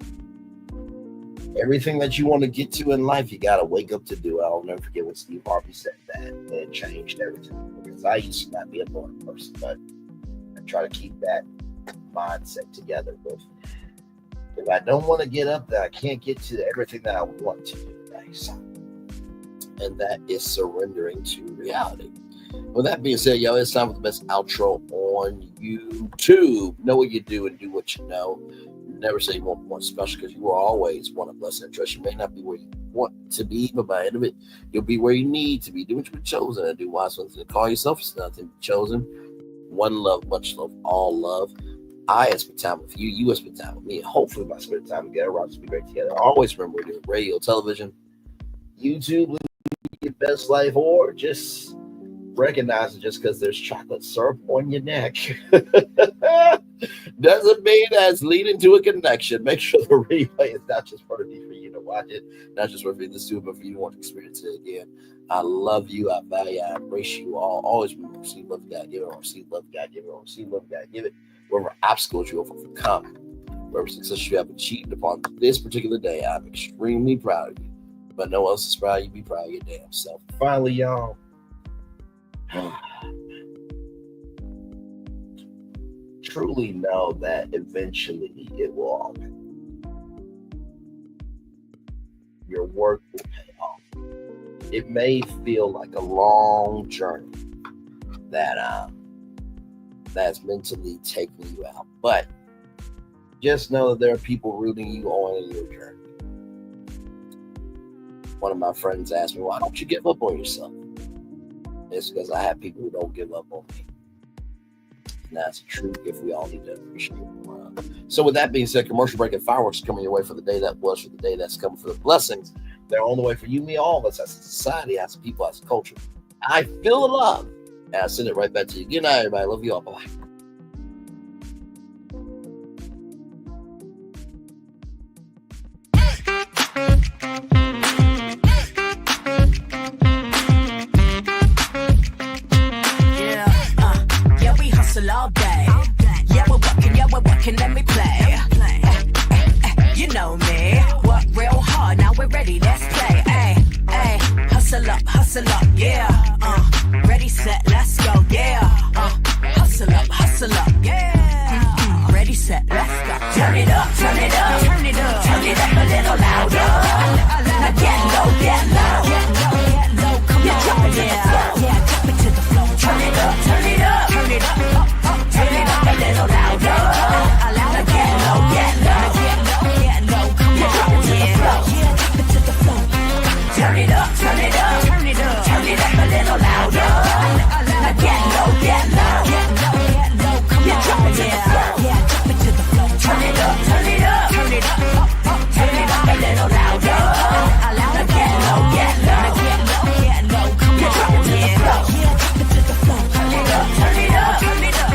Everything that you want to get to in life, you got to wake up to do. I'll never forget when Steve Harvey said that. It changed everything. Because I used to not be a morning person, but I try to keep that mindset together with, if I don't want to get up, then I can't get to everything that I want to do today. So, and that is surrendering to reality. With that being said, it's time for the best outro on YouTube. Know what you do and do what you know. Never say you want more special, because you will always want a blessing and trust. You may not be where you want to be, but by the end of it, you'll be where you need to be. Do what you've been chosen to do. Wise ones to call yourself is nothing but chosen. One love, much love, all love. I have spent time with you. You have spent time with me. And hopefully, by spending time together, we'll just be great together. Always remember, we're doing radio, television, YouTube, live your best life, or just recognize it just because there's chocolate syrup on your neck. Doesn't mean that's leading to a connection. Make sure the replay is not just worthy for you to watch it, not just worthy to do, but for you to want to experience it again. I love you. I value, I embrace you all. Always remember, receive love, God give it, or receive love, God give it, or receive love, God give it. Wherever obstacles you overcome, wherever success you have achieved upon this particular day, I'm extremely proud of you. But no one else is proud of you. Be proud of your damn self. Finally, y'all. Truly know that eventually it will all pay. Your work will pay off. It may feel like a long journey that's mentally taking you out, but just know that there are people rooting you on in your journey. One of my friends asked me, why don't you give up on yourself? It's because I have people who don't give up on me. And that's a true gift we all need to appreciate more of. So with that being said, commercial break and fireworks coming your way for the day that was, for the day that's coming, for the blessings. They're on the way for you, me, all of us as a society, as a people, as a culture. I feel the love. And I send it right back to you. Good night, everybody. Love you all. Bye-bye. All day. Yeah, we're working, let me play. You know me. Work real hard, now we're ready, let's play. Hustle up, yeah. Ready, set, let's go, yeah. Hustle up, yeah. Ready, set, let's go. Turn it up, turn it up, turn it up, turn it up a little louder. Now get low, get low, come on, yeah. Drop it to the floor. Turn it up, turn it up, turn it up. Turn it up a little louder. Now get low, come on, yeah. Drop it to the floor. Turn it up, turn it up, turn it up, turn it up a little louder. Now get low, come on, drop it to the floor. Drop it to the floor. Turn it up, turn it up, turn it up, turn it up a little louder. Now get low, come on, drop it to the floor. Drop it to the floor. Turn it up, turn it up, turn it up,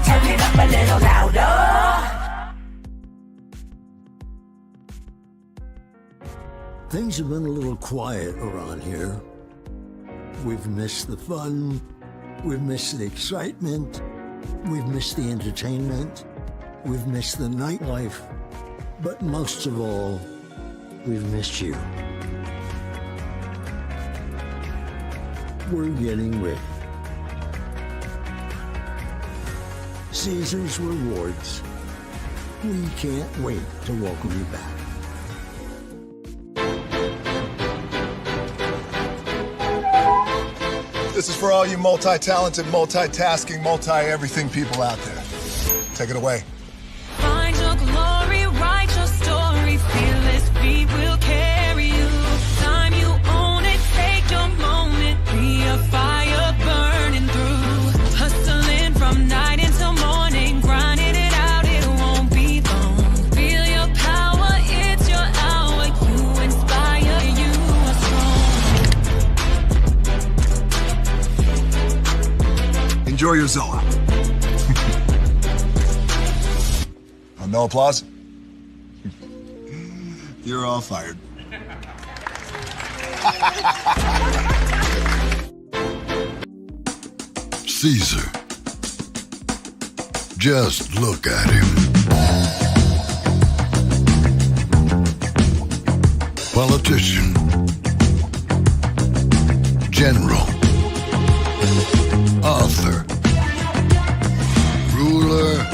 turn it up a little louder. Things have been a little quiet around here. We've missed the fun, we've missed the excitement, we've missed the entertainment, we've missed the nightlife, but most of all, we've missed you. We're getting ready. Caesar's Rewards. We can't wait to welcome you back. This is for all you multi-talented, multitasking, multi-everything people out there. Take it away. Find your glory, write your story, fearless feet will carry you. Time you own it, take your moment, be a fire burning through. Hustling from night until morning, grinding it out, it won't be long. Feel your power, it's your hour, you inspire, you are strong. Enjoy your Zoa. No applause? You're all fired. Caesar. Just look at him. Politician. General. Author. Ruler.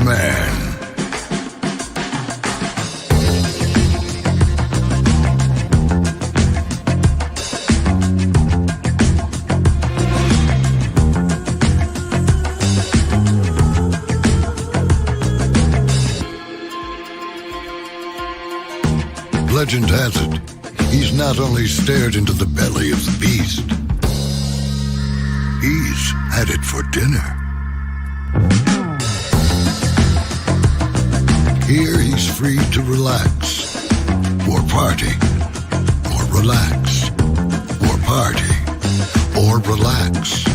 Man. Legend has it, he's not only stared into the belly of the beast, he's had it for dinner. Here he's free to relax, or party, or relax, or party, or relax,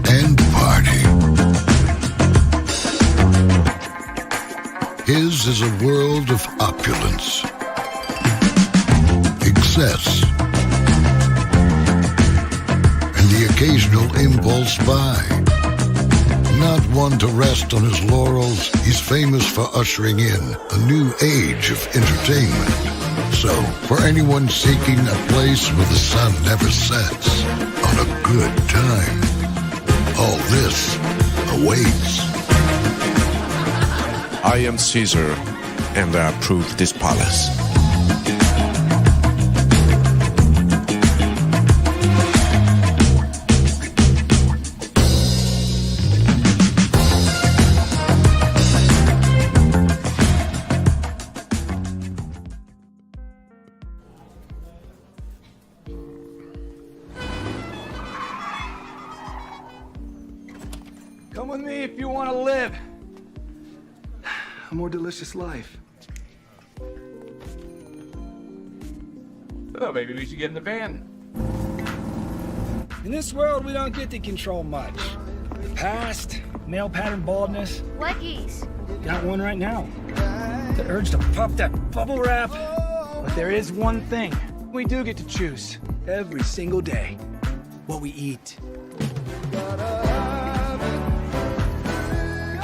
and party. His is a world of opulence, excess, and the occasional impulse buy. Not one to rest on his laurels, he's famous for ushering in a new age of entertainment. So, for anyone seeking a place where the sun never sets on a good time, all this awaits. I am Caesar, and I approve this palace. Come with me if you want to live a more delicious life. Oh, maybe we should get in the van. In this world, we don't get to control much. The past, male pattern baldness. Leggies. Got one right now. The urge to pop that bubble wrap. But there is one thing we do get to choose every single day. What we eat.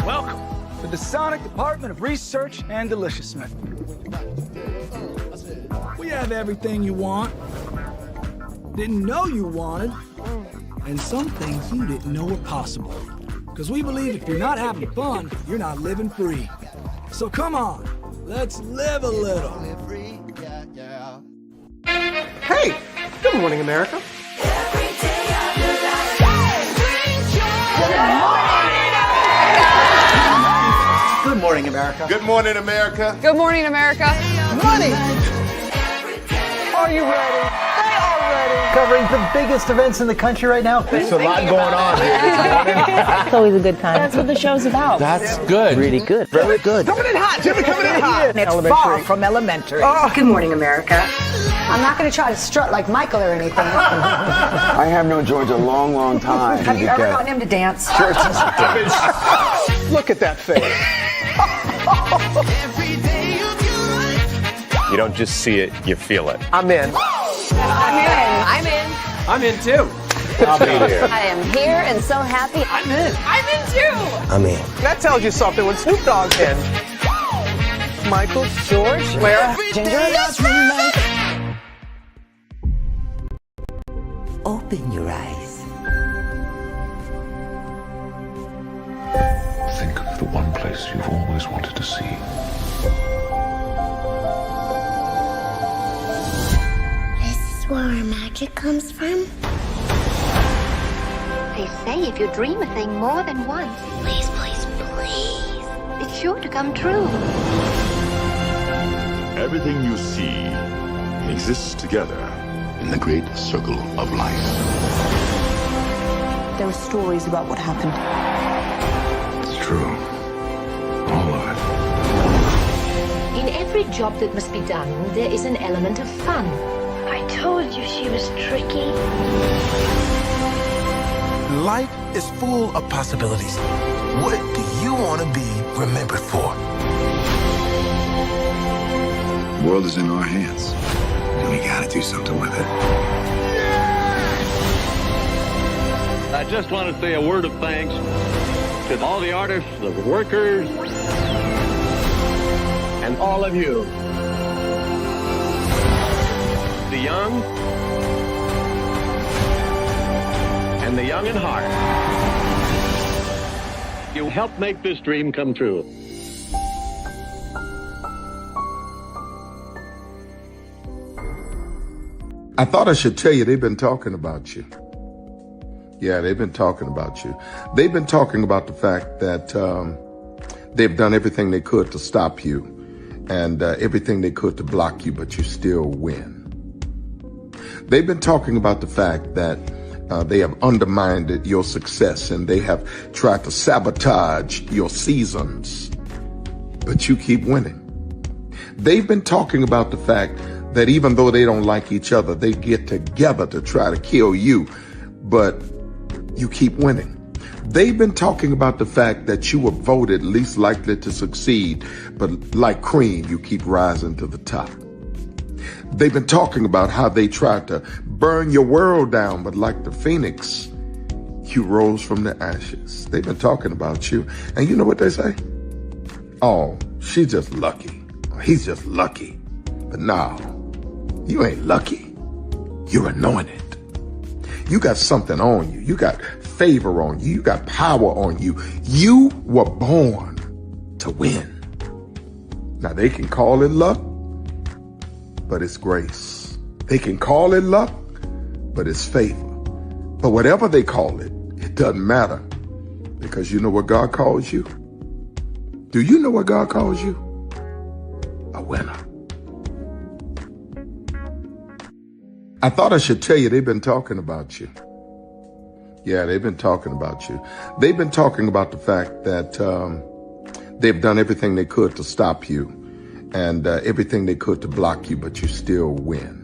Welcome to the Sonic Department of Research and Deliciousness. We have everything you want, didn't know you wanted, and some things you didn't know were possible. Because we believe if you're not having fun, you're not living free. So come on, let's live a little. Hey, good morning, America. Good morning, America. Good morning, America. Good morning, America. Money! Are you ready? They are ready. Covering the biggest events in the country right now. There's a lot going on here. It's always a good time. That's what the show's about. That's good. Really good. Very good. Coming in hot, Jimmy, coming in hot. It's far from elementary. Oh. Good morning, America. I'm not going to try to strut like Michael or anything. I have known George a long, long time. Have you ever gotten him to dance? Sure. Look at that face. You don't just see it, you feel it. I'm in. I'm in. I'm in too. I'll be here. I am here and so happy. I'm in. I'm in too. I'm in. That tells you something when Snoop Dogg's in. Michael, George, where? Ginger. Open your eyes. Think of the one place you've always wanted to see. This is where our magic comes from? They say if you dream a thing more than once, Please, please, please. it's sure to come true. Everything you see exists together in the great circle of life. There were stories about what happened. It's true. All of it. In every job that must be done, there is an element of fun. I told you she was tricky. Life is full of possibilities. What do you want to be remembered for? The world is in our hands, and we gotta do something with it. I just want to say a word of thanks to all the artists, the workers, and all of you. The young and the young in heart. You helped make this dream come true. I thought I should tell you they've been talking about you. Yeah, they've been talking about you. They've been talking about the fact that they've done everything they could to stop you and everything they could to block you, but you still win. They've been talking about the fact that they have undermined your success and they have tried to sabotage your seasons, but you keep winning. They've been talking about the fact that even though they don't like each other, they get together to try to kill you, but you keep winning. They've been talking about the fact that you were voted least likely to succeed, but like cream, you keep rising to the top. They've been talking about how they tried to burn your world down, but like the phoenix, you rose from the ashes. They've been talking about you, and you know what they say? Oh, she's just lucky. He's just lucky. But no, you ain't lucky. You're anointed. You got something on you. You got favor on you. You got power on you. You were born to win. Now they can call it luck, but it's grace. They can call it luck, but it's favor. But whatever they call it, it doesn't matter, because you know what God calls you? Do you know what God calls you? A winner. I thought I should tell you they've been talking about you. Yeah, they've been talking about you. They've been talking about the fact that they've done everything they could to stop you and everything they could to block you, but you still win.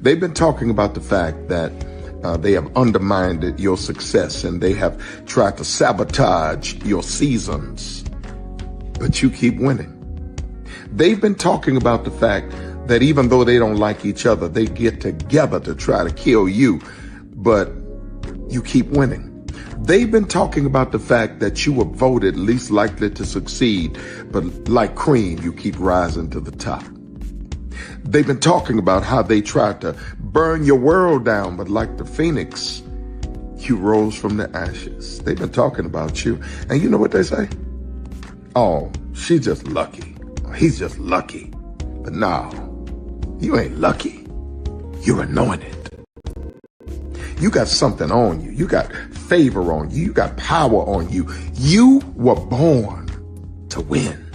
They've been talking about the fact that they have undermined your success and they have tried to sabotage your seasons, but you keep winning. They've been talking about the fact that even though they don't like each other, they get together to try to kill you, but you keep winning. They've been talking about the fact that you were voted least likely to succeed, but like cream, you keep rising to the top. They've been talking about how they tried to burn your world down, but like the phoenix, you rose from the ashes. They've been talking about you. And you know what they say? Oh, she's just lucky. He's just lucky. But no, you ain't lucky. You're anointed. You got something on you. You got favor on you. You got power on you. You were born to win.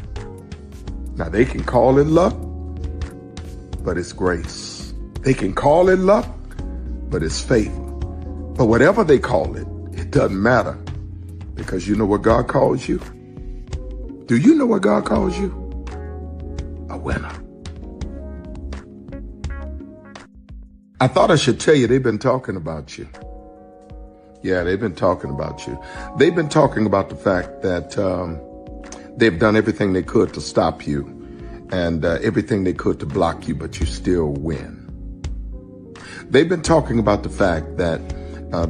Now they can call it luck, but it's grace. They can call it luck, but it's favor. But whatever they call it, it doesn't matter, because you know what God calls you? Do you know what God calls you? A winner. I thought I should tell you they've been talking about you. Yeah, they've been talking about you. They've been talking about the fact that they've done everything they could to stop you and everything they could to block you, but you still win. They've been talking about the fact that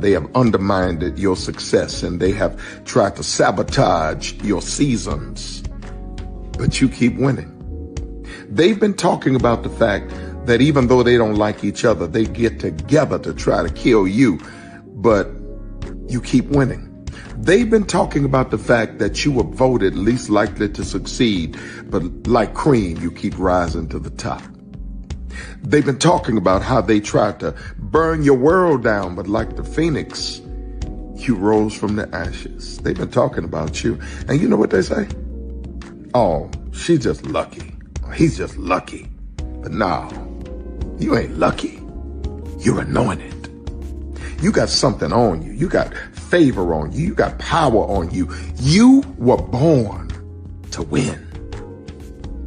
they have undermined your success and they have tried to sabotage your seasons, but you keep winning. They've been talking about the fact that even though they don't like each other, they get together to try to kill you, but you keep winning. They've been talking about the fact that you were voted least likely to succeed, but like cream, you keep rising to the top. They've been talking about how they tried to burn your world down, but like the phoenix, you rose from the ashes. They've been talking about you. And you know what they say? Oh, she's just lucky. He's just lucky. But no, you ain't lucky. You're anointed. You got something on you. You got favor on you. You got power on you. You were born to win.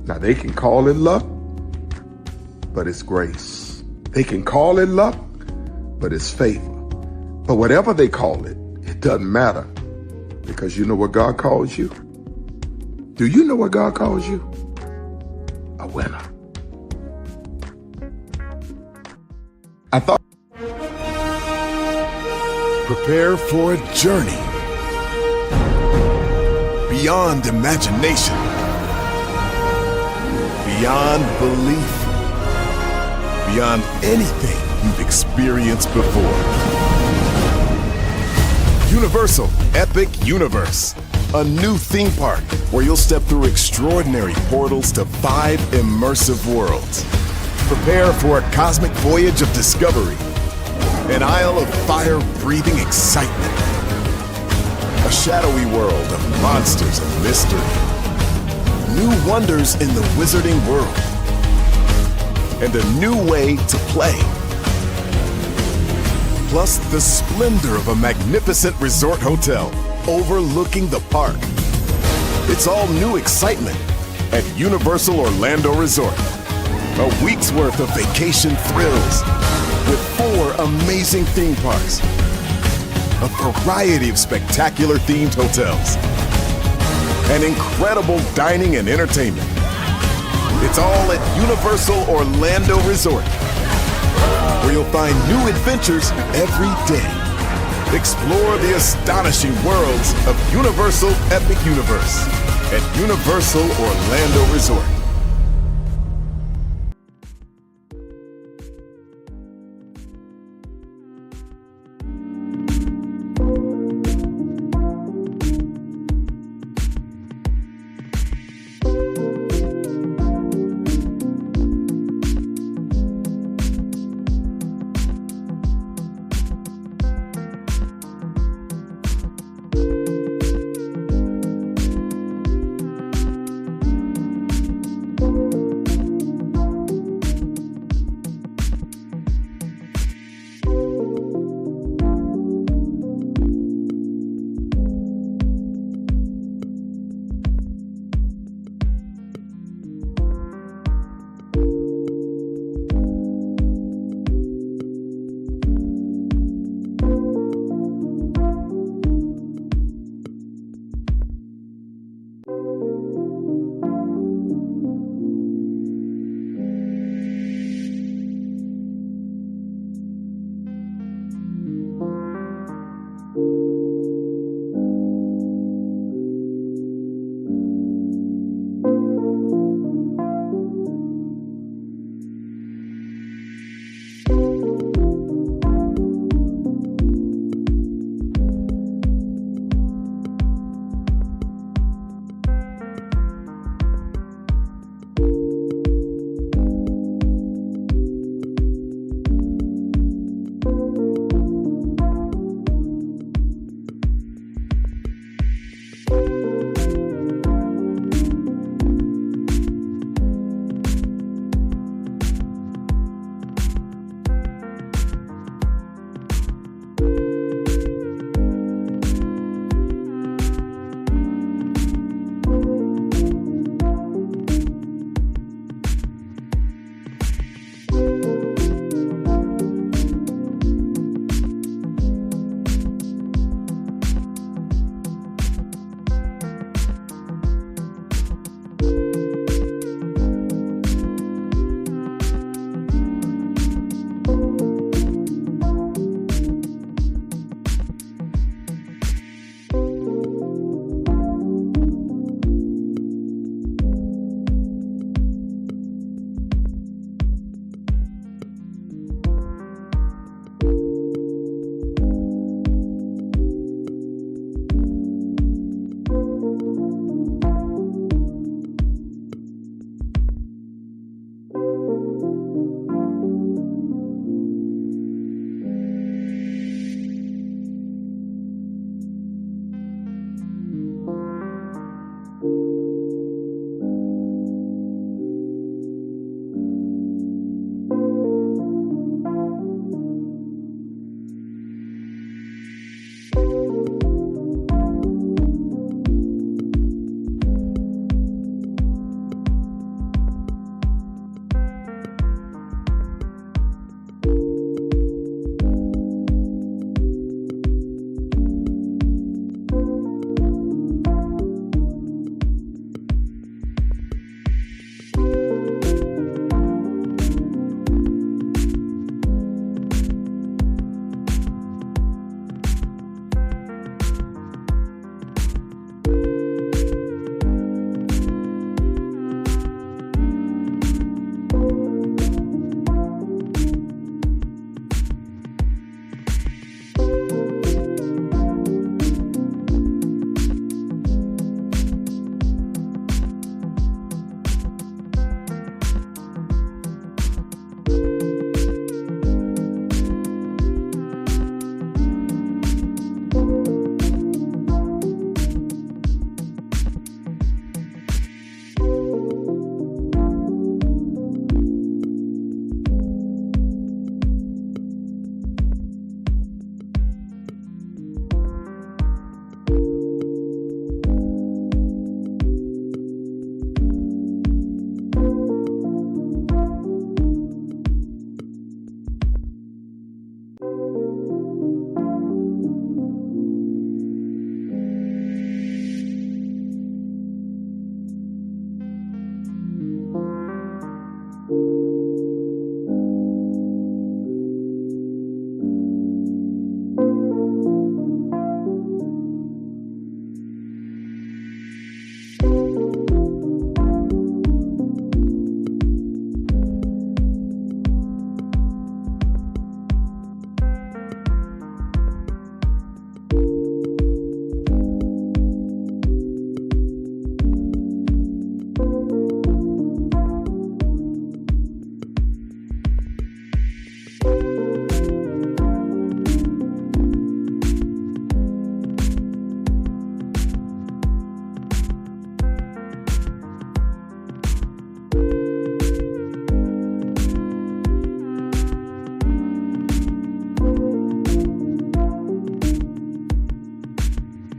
Now they can call it luck, but it's grace. They can call it luck, but it's favor. But whatever they call it, it doesn't matter, because you know what God calls you? Do you know what God calls you? A winner. I thought. Prepare for a journey beyond imagination, beyond belief, beyond anything you've experienced before. Universal Epic Universe, a new theme park where you'll step through extraordinary portals to 5 immersive worlds. Prepare for a cosmic voyage of discovery, an isle of fire-breathing excitement, a shadowy world of monsters and mystery, new wonders in the wizarding world, and a new way to play. Plus the splendor of a magnificent resort hotel overlooking the park. It's all new excitement at Universal Orlando Resort. A week's worth of vacation thrills with 4 amazing theme parks, a variety of spectacular themed hotels, and incredible dining and entertainment. It's all at Universal Orlando Resort, where you'll find new adventures every day. Explore the astonishing worlds of Universal Epic Universe at Universal Orlando Resort.